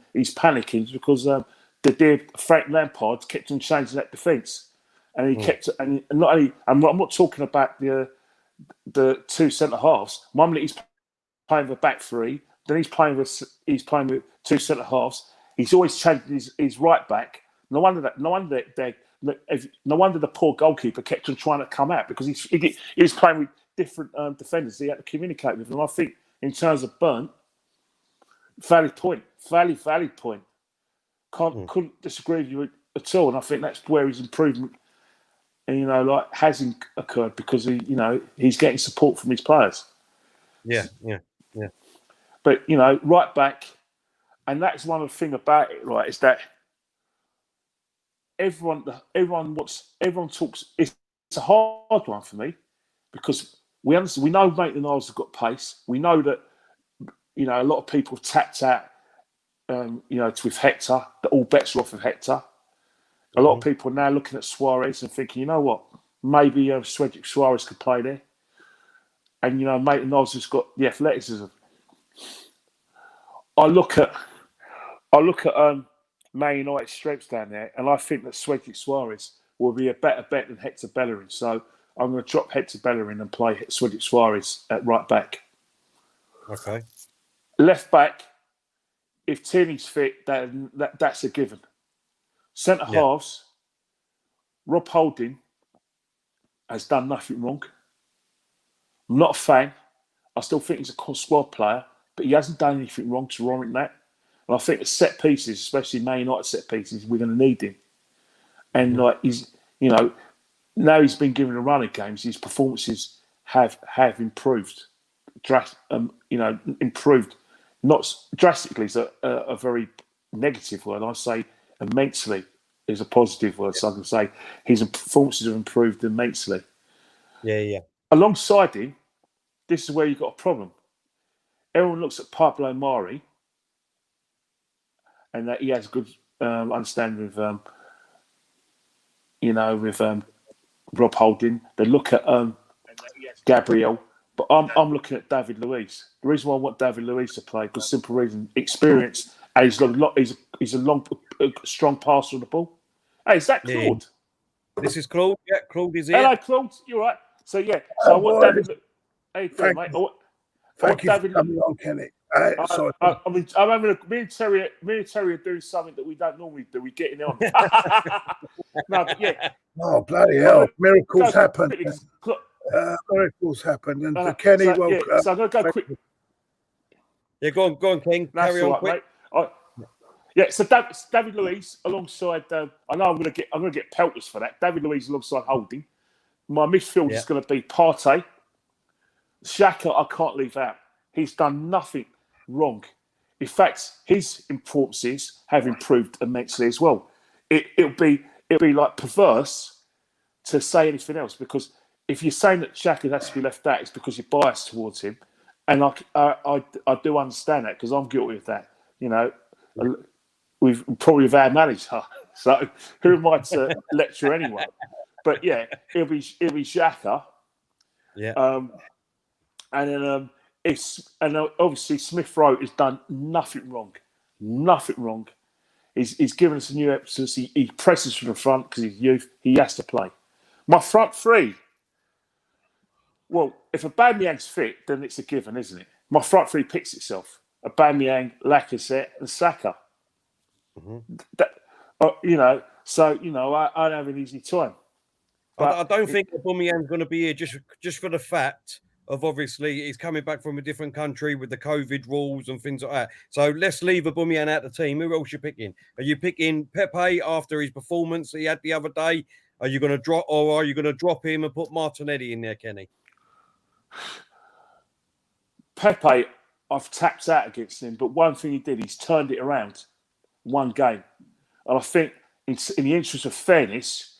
is because the dear Frank Lampard kept on changing that defence, and he kept and not only. I'm not talking about the two centre halves. One minute he's playing with a back three, then he's playing with two centre halves. He's always changing his right back. No wonder the poor goalkeeper kept on trying to come out because he was playing with different defenders. He had to communicate with them. I think in terms of Burnt, valid point. Couldn't disagree with you at all. And I think that's where his improvement, hasn't occurred because he's getting support from his players. Yeah. But right back, and that's one of the things about it, right? Is that everyone talks. It's a hard one for me because we know Maitland-Niles have got pace. We know that a lot of people have tapped out with Hector. That all bets are off of Hector. A lot of people are now looking at Suarez and thinking, you know what, maybe Cedric Suarez could play there. And Maitland-Niles has got the athleticism. I look at Man United's strengths down there, and I think that Cedric Suarez will be a better bet than Hector Bellerin. So I'm going to drop Hector Bellerin and play Cedric Suarez at right back. Okay. Left back, if Tierney's fit, that's a given. Centre halves, Rob Holding has done nothing wrong. I'm not a fan. I still think he's a squad player, but he hasn't done anything wrong to warrant that. And I think the set pieces, especially Man United set pieces, we're going to need him. And he's, now he's been given a run of games. His performances have improved. Improved. Not drastically is a very negative word. I say immensely is a positive word. So I can say his performances have improved immensely. Yeah. Alongside him, this is where you've got a problem. Everyone looks at Pablo Mari and that he has a good understanding with Rob Holding. They look at Gabriel, but I'm looking at David Luiz. The reason why I want David Luiz to play, because simple reason, experience, and he's a strong passer of the ball. Hey, is that Claude? This is Claude. Yeah, Claude is here. Hello, Claude. You're right. So I want David. How you doing, mate? Thank you for coming on, Kenny. Sorry. I'm having me and Terry are doing something that we don't normally do. We're getting on. No, but yeah. Oh, bloody hell. Miracles happen. Miracles happen. And Kenny, so I'm going to go quick. Yeah, go on, King. Carry on quick. Mate. So David Luiz alongside. I know I'm going to get pelters for that. David Luiz alongside Holding. My midfield is going to be Partey. Xhaka, I can't leave out. He's done nothing wrong. In fact, his performances have improved immensely as well. It'll be like perverse to say anything else, because if you're saying that Xhaka has to be left out, it's because you're biased towards him, and I do understand that because I'm guilty of that. We've probably with our manager, so who am I to lecture anyway? But yeah, it'll be Xhaka. Yeah. And then obviously Smith Rowe has done nothing wrong. Nothing wrong. He's given us a new emphasis. He presses from the front because he's youth. He has to play. My front three. Well, if Aubameyang's fit, then it's a given, isn't it? My front three picks itself. Aubameyang, Lacazette, and Saka. Mm-hmm. I don't have an easy time. But I don't think Aubameyang's going to be here just for the fact of obviously he's coming back from a different country with the COVID rules and things like that. So let's leave Aubameyang out of the team. Who else are you picking? Are you picking Pepe after his performance he had the other day Are you going to drop him and put Martinelli in there, Kenny? Pepe, I've tapped out against him, but one thing he did, he's turned it around one game. And I think in the interest of fairness,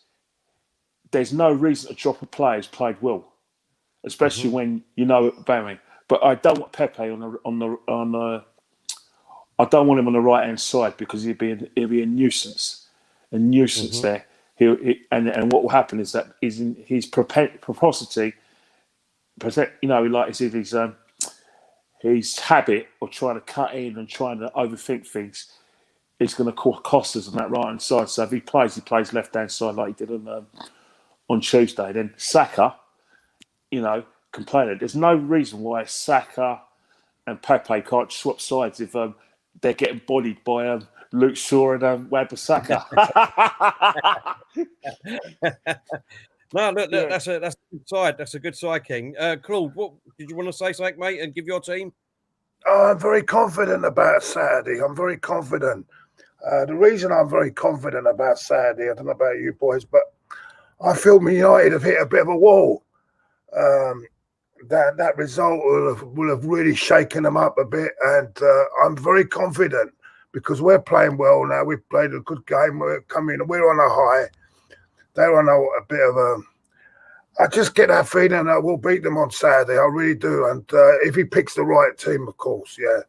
there's no reason to drop a player who's played well, especially when you know Aubameyang. But I don't want Pepe I don't want him on the right hand side because he'll be a nuisance, there. And what will happen is that his propensity, like his habit of trying to cut in and trying to overthink things is going to cost us on that right hand side. So if he plays left hand side like he did on Tuesday. Then Saka, complaining. There's no reason why Saka and Pepe can't swap sides if they're getting bodied by Luke Shaw and Wan-Bissaka. No, look, that's a good side. That's a good side, King. Claude, what did you want to say, something, mate, and give your team? I'm very confident about Saturday. I'm very confident. The reason I'm very confident about Saturday, I don't know about you boys, but I feel Man United have hit a bit of a wall. That result will have really shaken them up a bit, and I'm very confident because we're playing well now. We've played a good game. We're on a high. They're on a bit of a. I just get that feeling that we'll beat them on Saturday. I really do, and if he picks the right team, of course, yeah.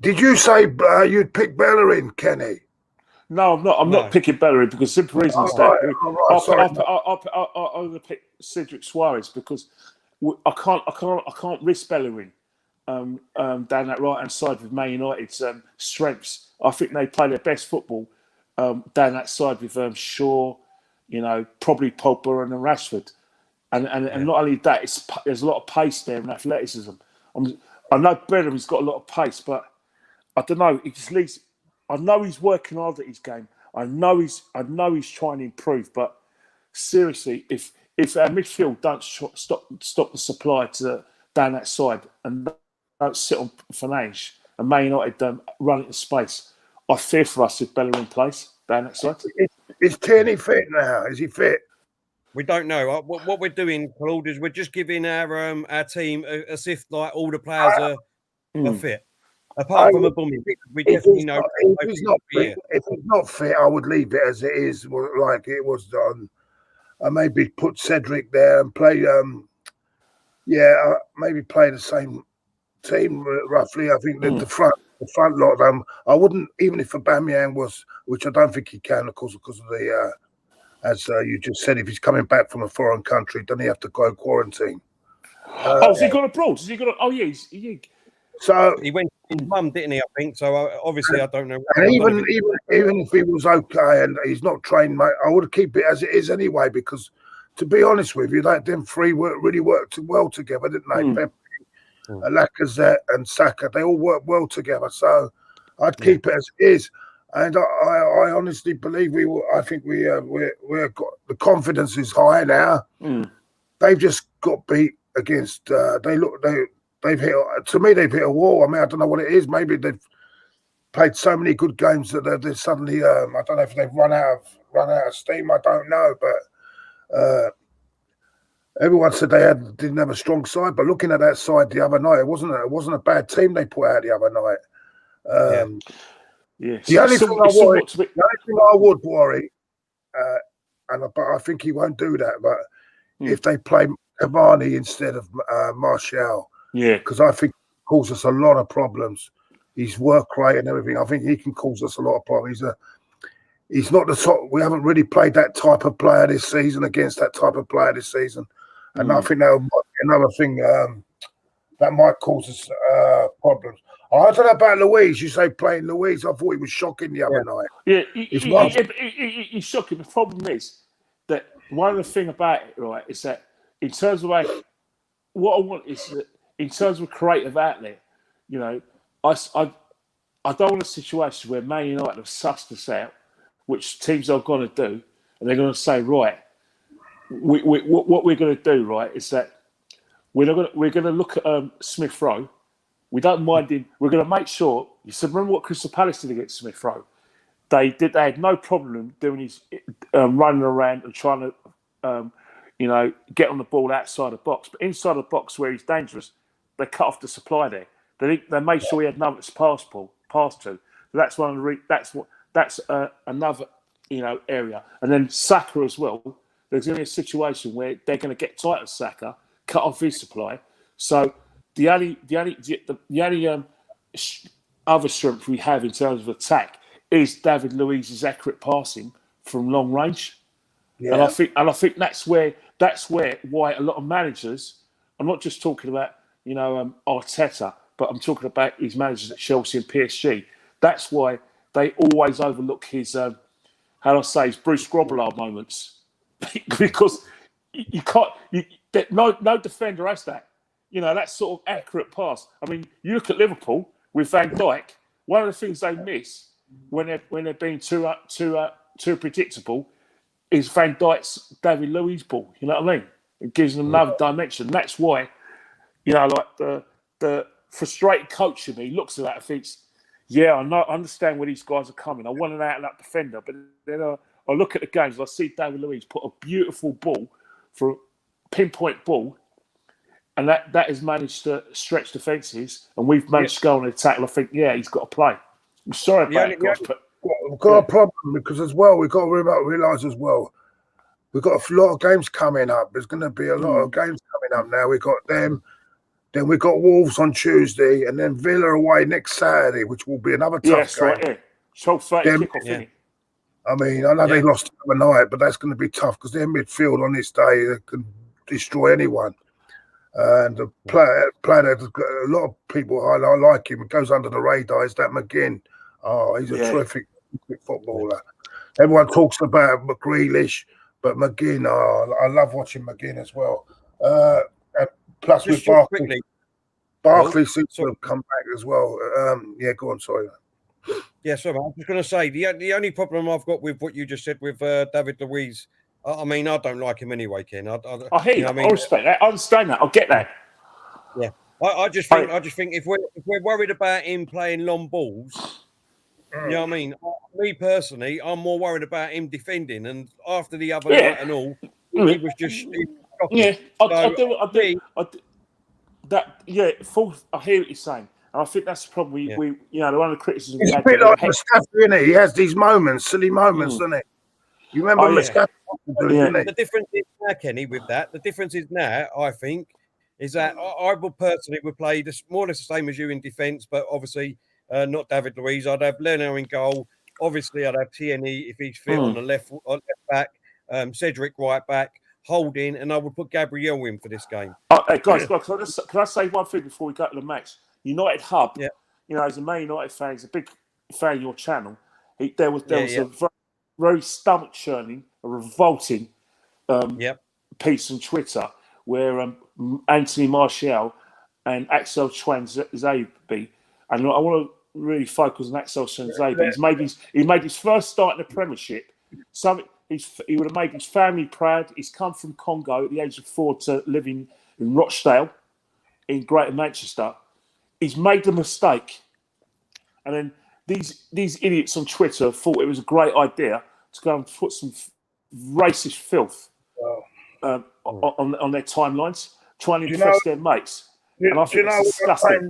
Did you say you'd pick Bellerin, Kenny? No, I'm not. I'm not picking Bellerin because simple reasons I'm going to pick Cedric Suarez because I can't risk Bellerin down that right hand side with Man United's strengths. I think they play their best football down that side with Shaw, probably Pogba and Rashford, and not only that, there's a lot of pace there and athleticism. I know Bellerin's got a lot of pace, but I don't know. It just leaves. I know he's working hard at his game. I know he's trying to improve. But seriously, if our midfield don't stop the supply down that side and don't sit on Fanage and Man United don't run into space, I fear for us if Bellerin plays down that side. Is Tierney fit now? Is he fit? We don't know. What we're doing, Claude, is we're just giving our team as if like all the players are fit. Apart from Aubameyang, we definitely know. If he's not fit, I would leave it as it is, like it was done. I maybe put Cedric there and play. Maybe play the same team roughly. I think that the front lot of them. I wouldn't, even if Aubameyang was, which I don't think he can, of course, because of the as you just said, if he's coming back from a foreign country, doesn't he have to go quarantine? Has he gone abroad? Has he got? Oh yeah, So he went to his mum, didn't he? I think so. Obviously, I don't know. And even if he was okay and he's not trained, mate, I would keep it as it is anyway. Because to be honest with you, them three really worked well together, didn't they? Pepe, Lacazette, and Saka, they all worked well together. So I'd keep it as it is. And I honestly believe we will. I think we've got the confidence is high now. They've just got beat against. They've hit. To me, they've hit a wall. I mean, I don't know what it is. Maybe they've played so many good games that they're suddenly. I don't know if they've run out of steam. I don't know, but everyone said they didn't have a strong side. But looking at that side the other night, it wasn't a bad team they put out the other night. The only thing I would worry, but I think he won't do that. But if they play Cavani instead of Martial. Yeah, because I think he causes us a lot of problems. His work rate and everything. I think he can cause us a lot of problems. He's not the top. We haven't really played that type of player this season against that type of player this season, and I think that might be another thing that might cause us problems. I don't know about Luiz. You say playing Luiz. I thought he was shocking the other night. Yeah, he's shocking. The problem is that one of the thing about it, right, is that in terms of what I want is that. In terms of creative outlet, I don't want a situation where Man United have sussed us out, which teams are going to do, and they're going to say, right, what we're going to do, right, is that we're going to look at Smith Rowe. We don't mind him. We're going to make sure. You said, remember what Crystal Palace did against Smith Rowe? they had no problem doing his running around and trying to, get on the ball outside the box. But inside the box where he's dangerous, they cut off the supply there. They made sure he had nothing to pass to. That's one of the that's another area. And then Saka as well. There's going to be a situation where they're going to get tight with Saka, cut off his supply. So the only other strength we have in terms of attack is David Luiz's accurate passing from long range. Yeah. And I think that's why a lot of managers, I'm not just talking about Arteta, but I'm talking about his managers at Chelsea and PSG. That's why they always overlook his his Bruce Grobbelaar moments, because you can't. No defender has that. That sort of accurate pass. I mean, you look at Liverpool with Van Dijk. One of the things they miss when they're being too predictable is Van Dijk's David Luiz ball. You know what I mean? It gives them another dimension. That's why, the frustrated coach in me looks at that and thinks, yeah, I understand where these guys are coming. I want an out-and-out defender. But then I look at the games and I see David Luiz put a beautiful ball for a pinpoint ball, and that has managed to stretch defences, and we've managed to go on an attack. And I think, yeah, he's got to play. I'm sorry about it, guys, but we've got a problem because as well, we've got to realise as well, we've got a lot of games coming up. There's going to be a lot of games coming up now. We've got them. Then we've got Wolves on Tuesday, and then Villa away next Saturday, which will be another tough game. Right, yeah. 12:30 kickoff, isn't it? I mean, I know they lost overnight, but that's going to be tough because their midfield on this day can destroy anyone. And the player that's got a lot of people I like him. It goes under the radar. Is that McGinn? Oh, he's a terrific footballer. Everyone talks about McGrealish, but McGinn. Oh, I love watching McGinn as well. And plus just with Barkley seems to have come back as well. Go on. Sorry. Yeah, sorry. I was just going to say the only problem I've got with what you just said with David Luiz. I mean, I don't like him anyway, Ken. I hear you. I respect that. I understand that. I get that. Yeah, I just think if we're worried about him playing long balls, you know what I mean. Me personally, I'm more worried about him defending. And after the other night and all, he was just I hear what you're saying. And I think that's probably one of the criticisms we had. It's a bit like Mustafi, isn't it? He has these moments, silly moments, doesn't it? You remember Mustafi? The difference is now, Kenny, with that. The difference is now, I think, is that I would personally play more or less the same as you in defence, but obviously not David Luiz. I'd have Leno in goal. Obviously, I'd have Tierney if he's fit on the left back, Cedric right back, Holding, and I would put Gabriel in for this game. Hey, guys, can I say one thing before we go to the match? United Hub, as a Man United fan, he's a big fan of your channel. There was a very stomach churning, a revolting piece on Twitter where Anthony Martial and Axel Tuanzebe, and I want to really focus on Axel Tuanzebe. He made his first start in the Premiership. He would have made his family proud. He's come from Congo at the age of 4 to living in Rochdale, in Greater Manchester. He's made the mistake, and then these idiots on Twitter thought it was a great idea to go and put some racist filth on their timelines, trying to impress their mates. And I think it's disgusting.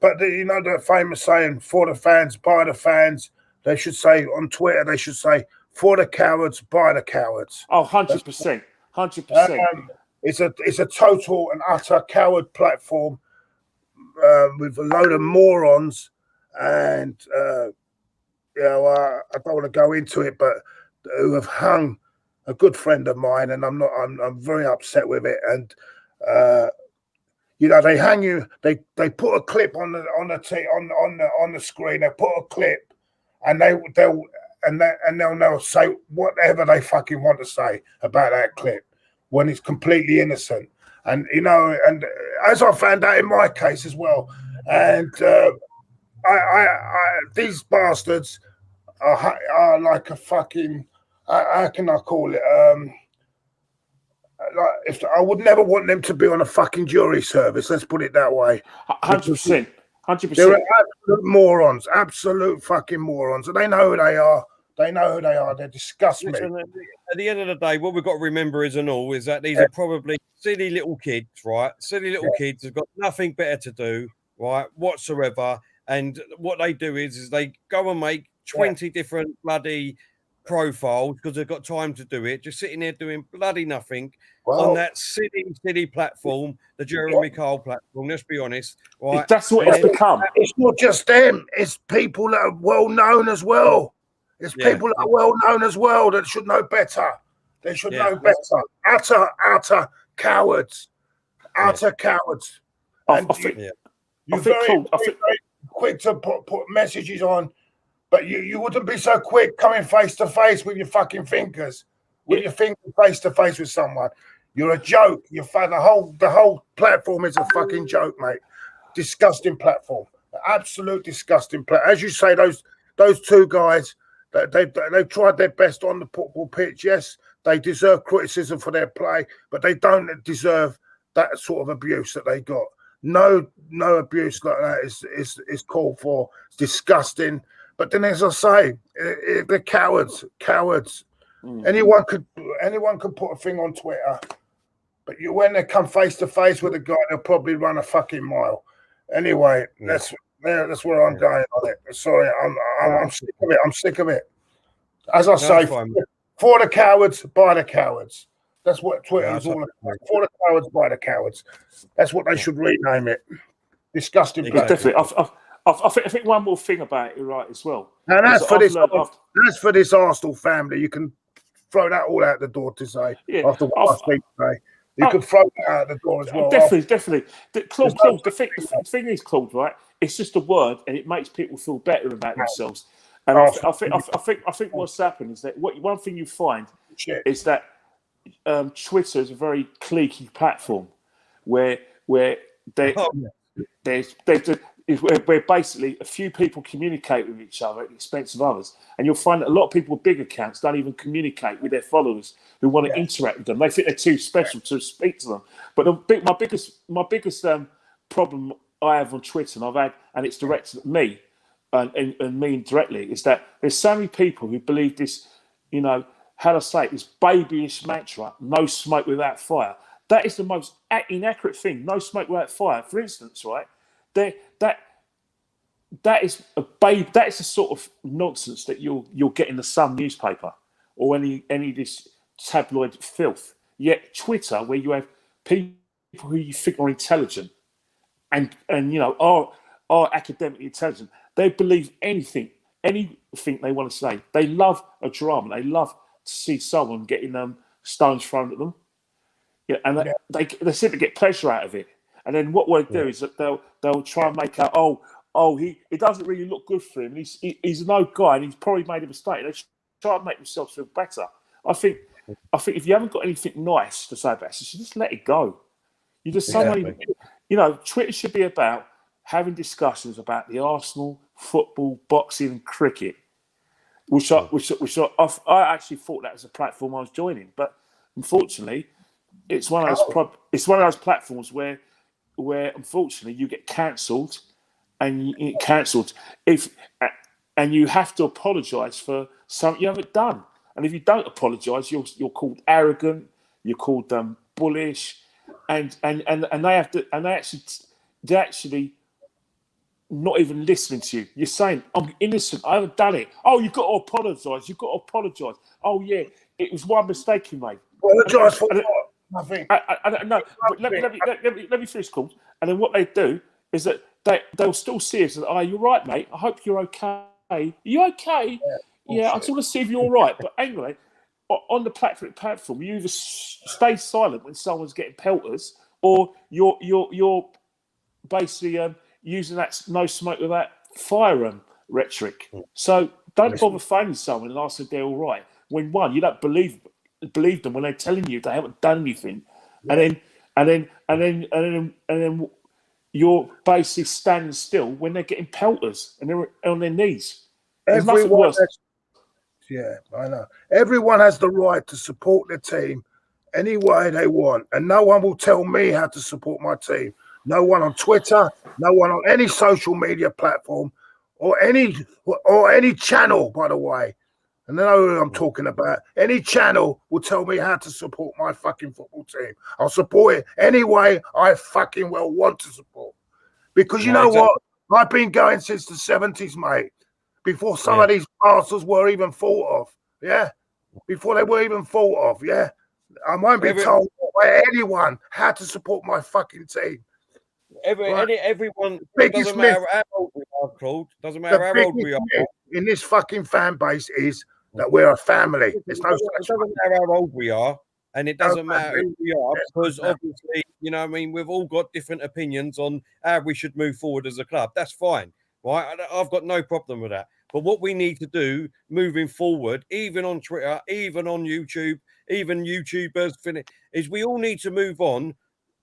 But the famous saying, for the fans, by the fans, they should say on Twitter, they should say, for the cowards, by the cowards. Oh, 100%. 100%. It's a total and utter coward platform with a load of morons, and I don't want to go into it, but who have hung a good friend of mine, and I'm very upset with it. And they hang you. They put a clip on the screen. They put a clip, and they'll say whatever they fucking want to say about that clip when it's completely innocent. And and as I found out in my case as well, and these bastards are like a fucking, how can I call it? If I would never want them to be on a fucking jury service. Let's put it that way. 100%. 100%. They're absolute morons, absolute fucking morons. And they know who they are. They know who they are. They disgust me. Listen, at the end of the day, what we've got to remember is that these are probably silly little kids, right? Silly little kids who've got nothing better to do, right, whatsoever. And what they do is they go and make 20 different bloody profiles because they've got time to do it, just sitting there doing bloody nothing on that silly platform, the Pierre-Emerick platform. Let's be honest, right? That's what it's become. It's not just them; it's people that are well known as well. It's people that are well known as well that should know better. They should know better. Utter cowards. Utter cowards. And you're very quick to put messages on. But you wouldn't be so quick coming face to face with your fucking fingers, with your fingers face to face with someone. You're a joke. The whole platform is a fucking joke, mate. Disgusting platform, absolute disgusting platform. As you say, those two guys, they've tried their best on the football pitch. Yes, they deserve criticism for their play, but they don't deserve that sort of abuse that they got. No abuse like that is called for. It's disgusting. But then, as I say, they're cowards. Anyone could put a thing on Twitter, but when they come face to face with a guy, they'll probably run a fucking mile. Anyway, that's where I'm going on it. Sorry, I'm sick of it. I'm sick of it. As I say, for the cowards, by the cowards. That's what Twitter is all about. For the cowards, by the cowards. That's what they should rename it. Disgusting. Definitely. I think one more thing about it, right, as well. And that's for this Arsenal family. You can throw that all out the door to say after what I speak today. You can throw that out the door as well. Definitely. Claude, the thing is, Claude, right? It's just a word, and it makes people feel better about themselves. And I think what's happened is that one thing you find is that Twitter is a very cliquey platform where where basically a few people communicate with each other at the expense of others. And you'll find that a lot of people with big accounts don't even communicate with their followers who want to interact with them. They think they're too special to speak to them. But my biggest problem I have on Twitter, and it's directed at me and me directly, is that there's so many people who believe this, this babyish mantra, no smoke without fire. That is the most inaccurate thing, no smoke without fire. For instance, right, that is the sort of nonsense that you'll get in the Sun newspaper or any of this tabloid filth. Yet Twitter, where you have people who you think are intelligent and are academically intelligent, they believe anything they want to say. They love a drama. They love to see someone getting stones thrown at them. Yeah, and they seem to get pleasure out of it. And then what they do is that they'll try and make out, it doesn't really look good for him. He's an old guy and he's probably made a mistake. They try and make themselves feel better. I think if you haven't got anything nice to say about it, just let it go. You just Twitter should be about having discussions about the Arsenal, football, boxing, and cricket, which I actually thought that was a platform I was joining, but unfortunately, it's one of those platforms where unfortunately you get cancelled, and you have to apologise for something you haven't done. And if you don't apologise, you're called arrogant, you're called bullish, and they actually not even listening to you. You're saying, I'm innocent, I haven't done it. Oh, you've got to apologise. You've got to apologise. Oh yeah, it was one mistake you made. Apologise for what? Nothing. I don't know. But let me finish, Claude. And then what they do is that they'll still see us. Oh, you're right, mate. I hope you're okay. Are you okay? Yeah, I just want to see if you're all right. But anyway, on the platform, you either stay silent when someone's getting pelters, or you're basically using that no smoke without fire rhetoric. So don't bother phoning someone and ask if they're all right. When you don't believe them when they're telling you they haven't done anything, and then you're basically standing still when they're getting pelters and they're on their knees. There's nothing worse. I know. Everyone has the right to support their team any way they want, and no one will tell me how to support my team. no one on Twitter, no one on any social media platform or any channel, by the way. And I know who I'm talking about. Any channel will tell me how to support my fucking football team. I'll support it any way I fucking well want to support. Because you know what? I've been going since the 70s, mate. Before some of these bastards were even thought of. Yeah? Before they were even thought of. Yeah? I won't be told by anyone how to support my fucking team. Everyone, it doesn't matter how old we are, Claude. Doesn't matter how old we are. In this fucking fan base is that we're a family. It doesn't matter how old we are, and it doesn't matter who we are, because obviously, you know what I mean, we've all got different opinions on how we should move forward as a club. That's fine, right? I've got no problem with that. But what we need to do moving forward, even on Twitter, even on YouTube, even YouTubers, is we all need to move on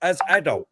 as adults,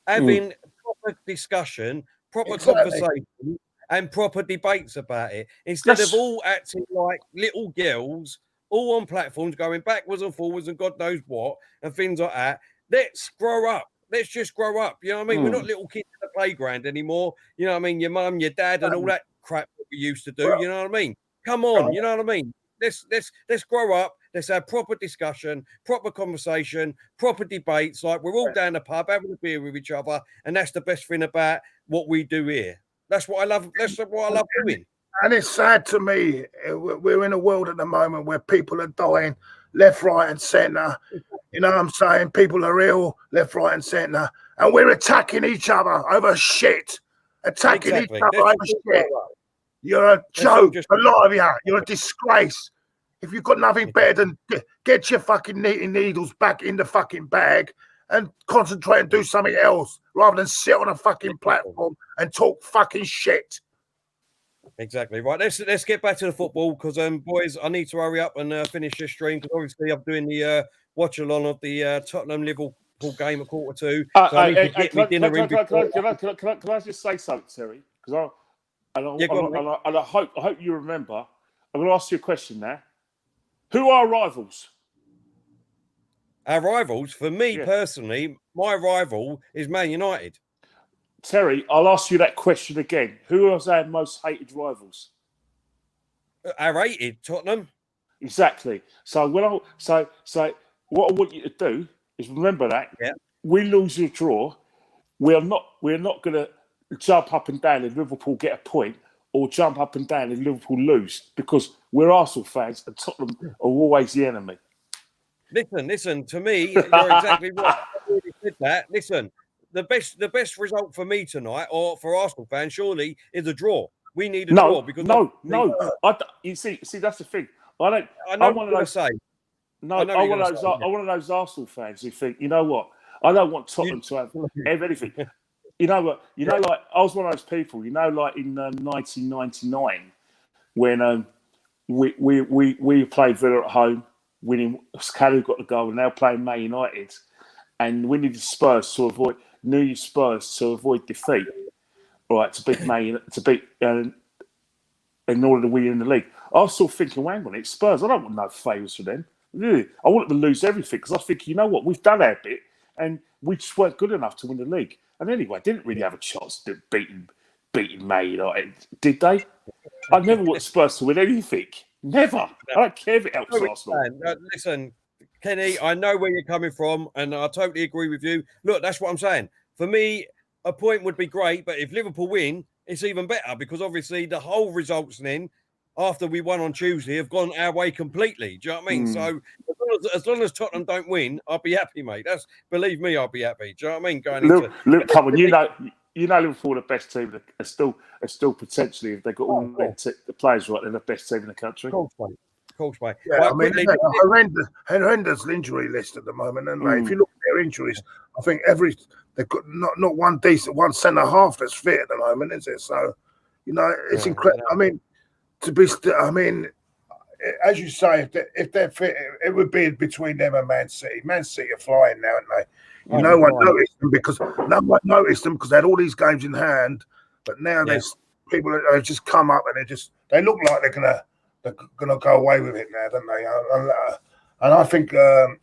having proper discussion, proper conversation, and proper debates about it, instead of all acting like little girls, all on platforms going backwards and forwards and God knows what, and things like that. Let's grow up. Let's just grow up. You know what I mean? We're not little kids in the playground anymore. You know what I mean? Your mum, your dad, and all that crap that we used to do. You know what I mean? Come on. You know what I mean? Let's grow up. Let's have proper discussion, proper conversation, proper debates. Like we're all down the pub having a beer with each other, and that's the best thing about what we do here. That's what I love. That's what I love doing. And it's sad to me. We're in a world at the moment where people are dying left, right, and centre. You know what I'm saying? People are ill left, right, and centre, and we're attacking each other over shit. Attacking each other over shit. You're a joke. A lot of you. You're a disgrace. If you've got nothing better than get your fucking knitting needles back in the fucking bag and concentrate and do something else rather than sit on a fucking platform and talk fucking shit. Exactly right. Let's get back to the football because boys, I need to hurry up and finish this stream because obviously I'm doing the watch along of the Tottenham Liverpool game at 1:45. So I need to get me dinner in. Can I just say something, Terry? Because I hope you remember. I'm going to ask you a question now. Who are our rivals? Our rivals, for me personally, my rival is Man United. Terry, I'll ask you that question again. Who are our most hated rivals? Our hated Tottenham. Exactly. So what I want you to do is remember that we lose or draw. We're not going to jump up and down if Liverpool get a point, or jump up and down if Liverpool lose, because we're Arsenal fans and Tottenham are always the enemy. Listen. To me, you're exactly right. I already said that. Listen. The best result for me tonight, or for Arsenal fans, surely, is a draw. We need a draw because you see, that's the thing. I'm one of those Arsenal fans who think, you know what? I don't want Tottenham to have anything. You know what? Like I was one of those people. You know, like in 1999 when we played Villa at home, winning. Caleb got the goal, and now playing Man United, and we needed Spurs to avoid. New Spurs to avoid defeat, right? To beat in order to win in the league. I was still thinking, hang on, it's Spurs. I don't want no favours for them. Really, I want them to lose everything because I think, you know what, we've done our bit and we just weren't good enough to win the league. And anyway, didn't really have a chance to beating Man United, did they? I never want Spurs to win anything. Never. I don't care if it helps Arsenal. Listen. Kenny, I know where you're coming from, and I totally agree with you. Look, that's what I'm saying. For me, a point would be great, but if Liverpool win, it's even better because obviously the whole results then, after we won on Tuesday, have gone our way completely. Do you know what I mean? So as long as Tottenham don't win, I'll be happy, mate. Believe me, I'll be happy. Do you know what I mean? Look, come on, you know Liverpool are the best team. Are still potentially, if they've got all the players right, they're the best team in the country. Of course, mate. Yeah, I mean, horrendous injury list at the moment, and if you look at their injuries, I think they've got not one decent one centre half that's fit at the moment, is it? So, you know, it's incredible. I mean, as you say, if they're fit, it would be between them and Man City. Man City are flying now, aren't they? No one noticed them because they had all these games in hand, but now there's people that have just come up and they look like they're gonna go away with it now, don't they? And I think,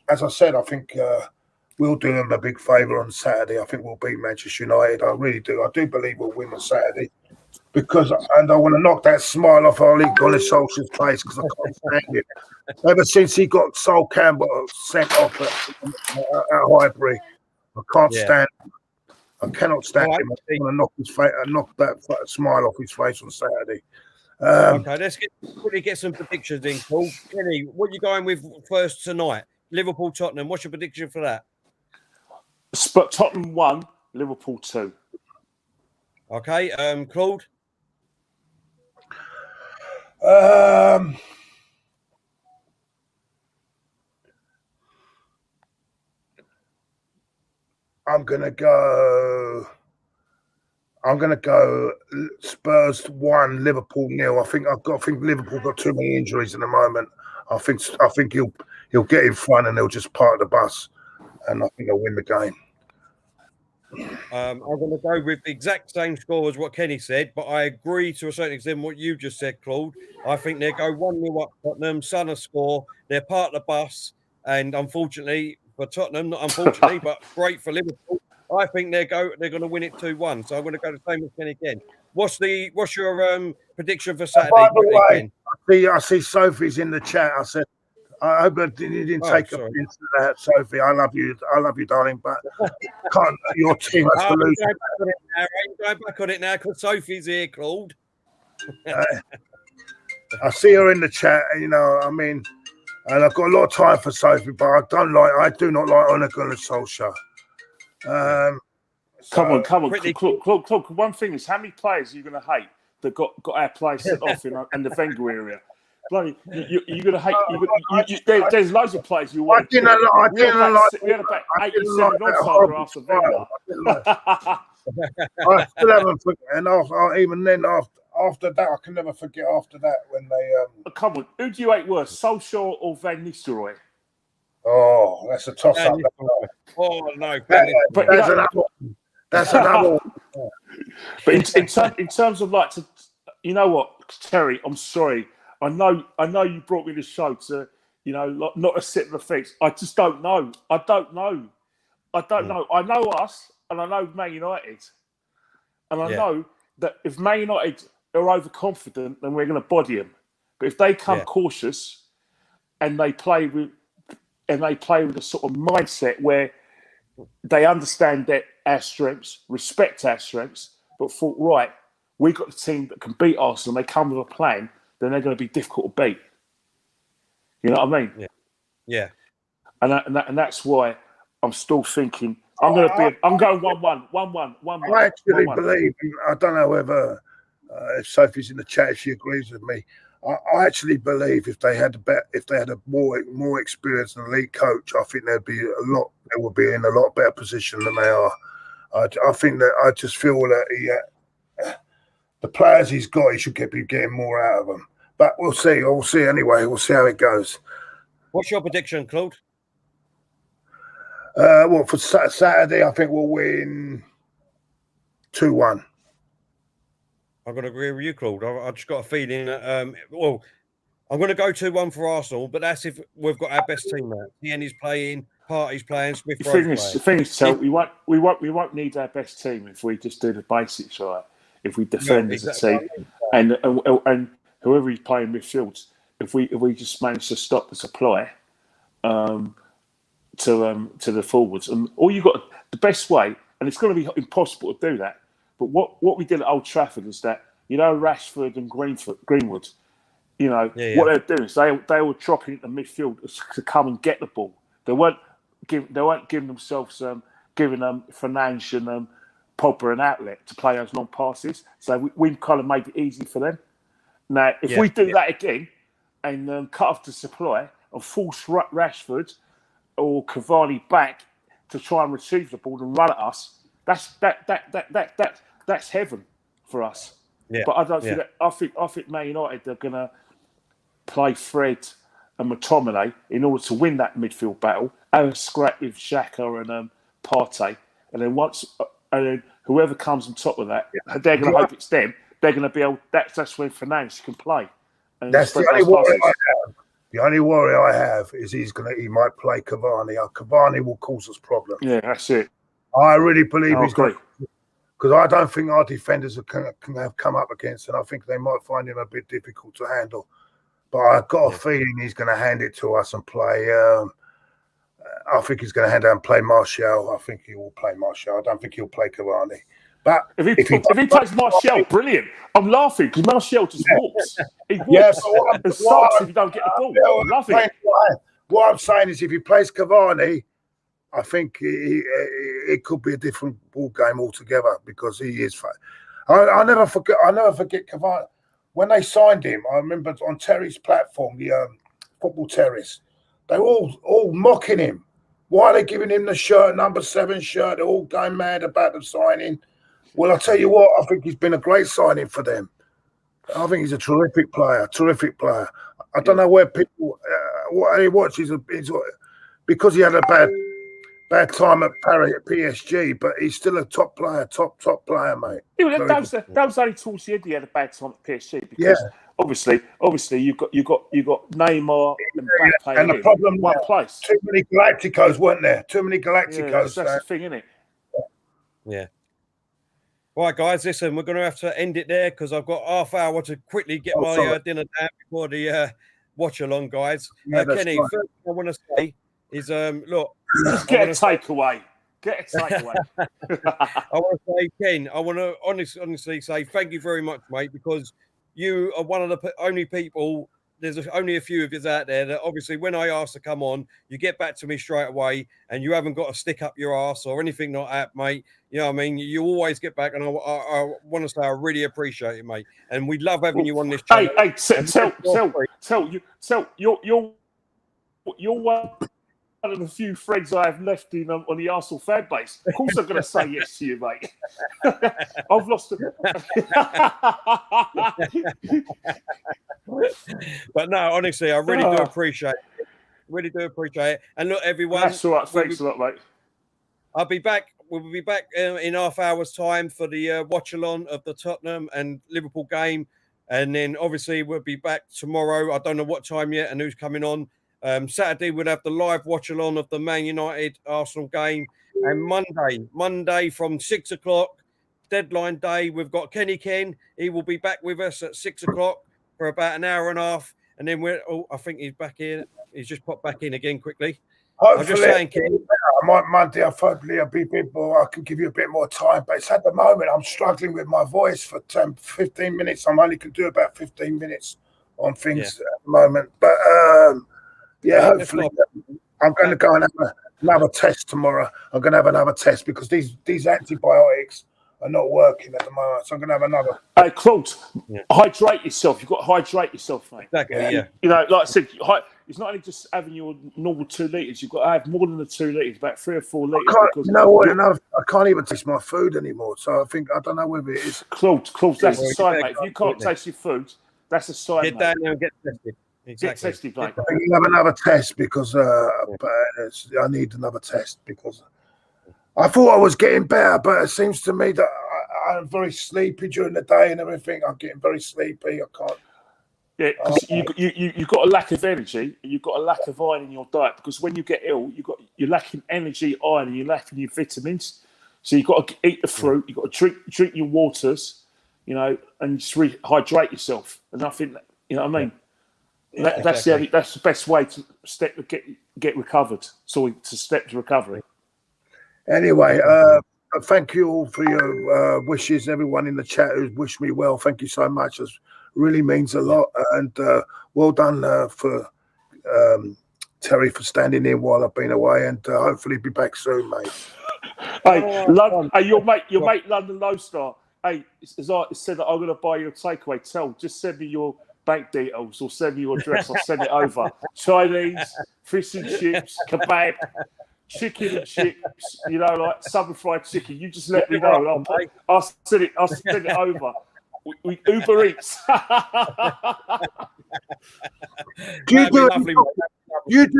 as I said, I think we'll do them a big favour on Saturday. I think we'll beat Manchester United. I really do. I do believe we'll win on Saturday. And I want to knock that smile off Ole Gunnar Solskjaer's face because I can't stand it. Ever since he got Sol Campbell sent off at Highbury, I can't stand him. I cannot stand him. I want to knock his face, knock that smile off his face on Saturday. Okay, let's get some predictions in, Paul. Kenny, what are you going with first tonight? Liverpool, Tottenham. What's your prediction for that? Tottenham 1, Liverpool 2. Okay, Claude. I'm gonna go Spurs 1, Liverpool 0. I think Liverpool got too many injuries at the moment. I think he'll get in front and he'll just park the bus, and I think they'll win the game. I'm going to go with the exact same score as what Kenny said, but I agree to a certain extent what you just said, Claude. I think they go 1-0 up Tottenham, Son a score. They're part of the bus, and unfortunately for Tottenham, not unfortunately, but great for Liverpool, I think they're going to win it 2-1. So I'm going to go the same as Kenny again. What's your prediction for Saturday? By the way, I see Sophie's in the chat. I said, I hope you didn't take offense to that, Sophie. I love you, darling, but your team has to lose. Going back on it now because Sophie's here, Claude. I see her in the chat, and I've got a lot of time for Sophie, but I do not like Ole Gunnar Solskjaer. Come on. Claude, one thing is, how many players are you going to hate that got our players sent off in the Wenger area? Bloody, you're going to hate. There's loads of players you want. We had about 87 offside after Wenger. I still haven't forgotten. And even then, after that, I can never forget. After that, when they come on, who do you hate worse, Solskjaer or Van Nistelrooy? Oh, that's a toss-up. Oh no, that's another one. But in terms of you know what, Terry, I'm sorry. I know you brought me this show to, not to sit in the fence. I just don't know. I don't know. I know us, and I know Man United, and I know that if Man United are overconfident, then we're going to body them. But if they come cautious and they play with a sort of mindset where they understand that our strengths, respect our strengths, but thought, right, we got the team that can beat Arsenal, and they come with a plan, then they're going to be difficult to beat. You know what I mean? Yeah. And that's why I'm still thinking I'm going 1-1. I actually believe, I don't know whether if Sophie's in the chat, if she agrees with me. I actually believe if they had a more experienced and elite coach, I think they would be in a lot better position than they are. I just feel that the players he's got, he should be getting more out of them. But we'll see. We'll see anyway. We'll see how it goes. What's your prediction, Claude? For Saturday, I think we'll win 2-1. I'm going to agree with you, Claude. I just got a feeling that, I'm going to go 2-1 for Arsenal, but that's if we've got our best team there. Tierney's playing, Partey's playing, Smith Rowe's The thing is, we won't need our best team if we just do the basics right. If we defend as a team, and whoever he's playing midfield, if we just manage to stop the supply to the forwards, and all you got the best way, and it's going to be impossible to do that. But what we did at Old Trafford is that, Rashford and Greenwood, what they're doing is they were dropping into midfield to come and get the ball. They weren't giving themselves giving Fernandes and Pogba an outlet to play those long passes. So we kind of made it easy for them. Now, if we do that again and cut off the supply and force Rashford or Cavani back to try and retrieve the ball and run at us, that's heaven for us. Yeah. But I don't think that. I think Man United are going to play Fred and McTominay in order to win that midfield battle, have a scrap with Xhaka and Partey, and then whoever comes on top of that, they're going to hope it's them. They're going to be able. That's when Fernandes can play. That's the only worry I have. The only worry I have is he might play Cavani. Cavani will cause us problems. Yeah, that's it. I really believe he's great. Because I don't think our defenders can have come up against, and I think they might find him a bit difficult to handle. But I've got a feeling he's going to hand it to us and play. I think he's going to hand out and play Martial. I think he will play Martial. I don't think he'll play Cavani. But if he plays Martial, brilliant. I'm laughing because Martial just walks. He walks. Yeah, so and stops if you don't get the ball. I love it. What I'm saying is, if he plays Cavani, I think it could be a different ball game altogether because he is. I never forget Cavani. When they signed him, I remember on Terry's platform, the Football Terrace, they were all mocking him. Why are they giving him the shirt, number 7 shirt? They're all going mad about the signing. Well, I'll tell you what, I think he's been a great signing for them. I think he's a terrific player. I don't know where people what he watches because he had a bad time at PSG, but he's still a top player, top player, mate. Yeah, that was only towards the end he had a bad time at PSG because obviously you've got Neymar and Mbappe and the problem one place. Too many Galacticos, weren't there? Too many Galacticos. Yeah, that's the thing, isn't it? Yeah. Right, guys, listen, we're going to have to end it there because I've got half hour to quickly get my dinner down before the watch along, guys. Kenny, first thing I want to say is, look, just get a takeaway. Get a takeaway. I want to say, Ken, I want to honestly say thank you very much, mate, because you are one of the only people. There's only a few of you out there that obviously when I ask to come on, you get back to me straight away and you haven't got to stick up your ass or anything like that, mate. You know what I mean? You always get back and I want to say I really appreciate it, mate. And we love having you on this channel. Hey, tell you're one of the few friends I have left on the Arsenal fan base. Of course I'm going to say yes to you, mate. I've lost a But no, honestly, I really do appreciate it. Really do appreciate it. And look, everyone. That's all right. Thanks a lot, mate. I'll be back. We'll be back in half hour's time for the watch-along of the Tottenham and Liverpool game. And then obviously we'll be back tomorrow. I don't know what time yet and who's coming on. Saturday we'll have the live watch-along of the Man United Arsenal game. And Monday from 6 o'clock, deadline day, we've got Kenny Ken. He will be back with us at 6 o'clock for about an hour and a half. And then I think he's back in. He's just popped back in again quickly. Hopefully, I'm just saying, Kenny, Monday, hopefully I'll be a bit more. I can give you a bit more time, but it's at the moment I'm struggling with my voice for 15 minutes. I only can do about 15 minutes on things at the moment. But hopefully I'm going to go and have another test tomorrow. I'm going to have another test because these antibiotics are not working at the moment. So I'm going to have another. Hey, Claude, hydrate yourself. You've got to hydrate yourself, mate. Exactly, yeah. You know, like I said, it's not only just having your normal 2 litres. You've got to have more than the 2 litres, about 3 or 4 litres. You know what? I can't even taste my food anymore. So I don't know whether it is. Claude, that's a sign, mate. If you can't taste your food, that's a sign, Get down there and get tested. Exactly. Get tested, mate. I'll have another test because I need another test because I thought I was getting better, but it seems to me that I'm very sleepy during the day and everything. I'm getting very sleepy. I can't. Yeah, because you've got a lack of energy. You've got a lack of iron in your diet because when you get ill, you're lacking energy, iron, and you're lacking your vitamins. So you've got to eat the fruit. You've got to drink your waters, and just rehydrate yourself. And I think you know what I mean. Yeah, that's the best way to get recovered. So to step to recovery. Anyway, thank you all for your wishes. Everyone in the chat who's wished me well, thank you so much. It really means a lot. And well done for Terry for standing in while I've been away. And hopefully be back soon, mate. Hey, your mate London Low Star. Hey, as I said that I'm going to buy you a takeaway. Just send me your bank details or send me your address. I'll send it over. Chinese, fish and chips, kebab, chicken and chips, like southern fried chicken. You just let me know. I'll send it over. We Uber Eats. You do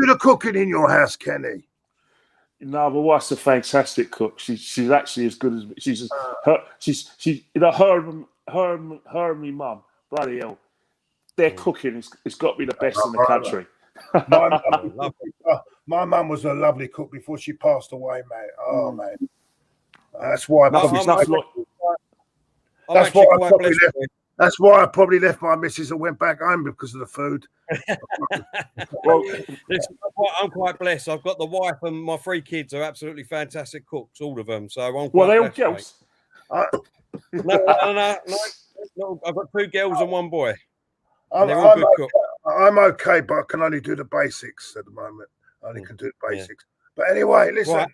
the cooking in your house, Kenny? No, my wife's a fantastic cook. She's actually as good as she's her and my mum. Bloody hell, their cooking has got to be the best in the country. My mum was a lovely cook before she passed away, mate. Oh, man. That's why That's why I probably left my missus and went back home because of the food. Well, I'm quite blessed. I've got the wife and my 3 kids are absolutely fantastic cooks, all of them. So I'm quite they all blessed, girls? No. I've got 2 girls and 1 boy. I'm okay, but I can only do the basics at the moment. I only can do the basics. But anyway, listen. Right.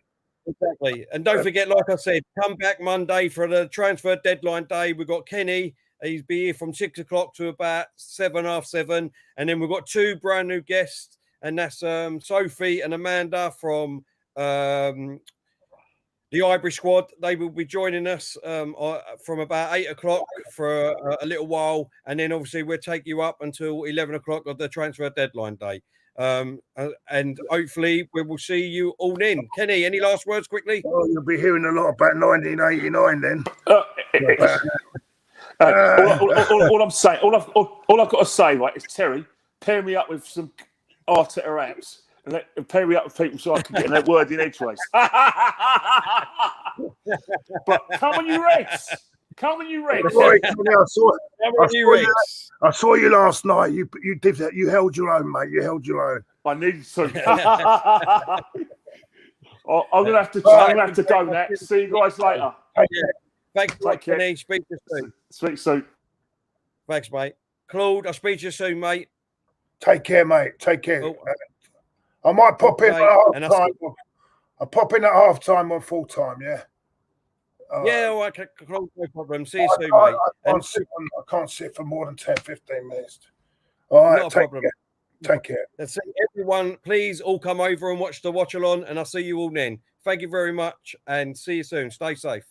Exactly. And don't forget, like I said, come back Monday for the transfer deadline day. We've got Kenny. He's be here from 6 o'clock to about 7, half 7. And then we've got 2 brand new guests. And that's Sophie and Amanda from the Ivory Squad. They will be joining us from about 8 o'clock for a little while. And then obviously we'll take you up until 11 o'clock of the transfer deadline day. And hopefully we will see you all in. Kenny, any last words quickly? Oh, you'll be hearing a lot about 1989 then. All I'm saying, all I've got to say, right, is Terry, pair me up with some Arteta apps and pair me up with people so I can get that word in edgeways. But come on, you Reds. Come on, you Reds. I saw you last night. You did that. You held your own, mate. You held your own. I needed to. I'm gonna have to go now. See you guys later. Thanks, Kenny. Speak to you soon. Speak soon. Thanks, mate. Claude, I'll speak to you soon, mate. Take care, mate. Take care. Oh. I might pop in at half time. I'll pop in at half time or full time, yeah. Yeah, all right, Claude, no problem. See you soon, mate. I can't sit for more than 10, 15 minutes. All right, take care. Take care. That's it. Everyone, please all come over and watch the watch along, and I'll see you all then. Thank you very much, and see you soon. Stay safe.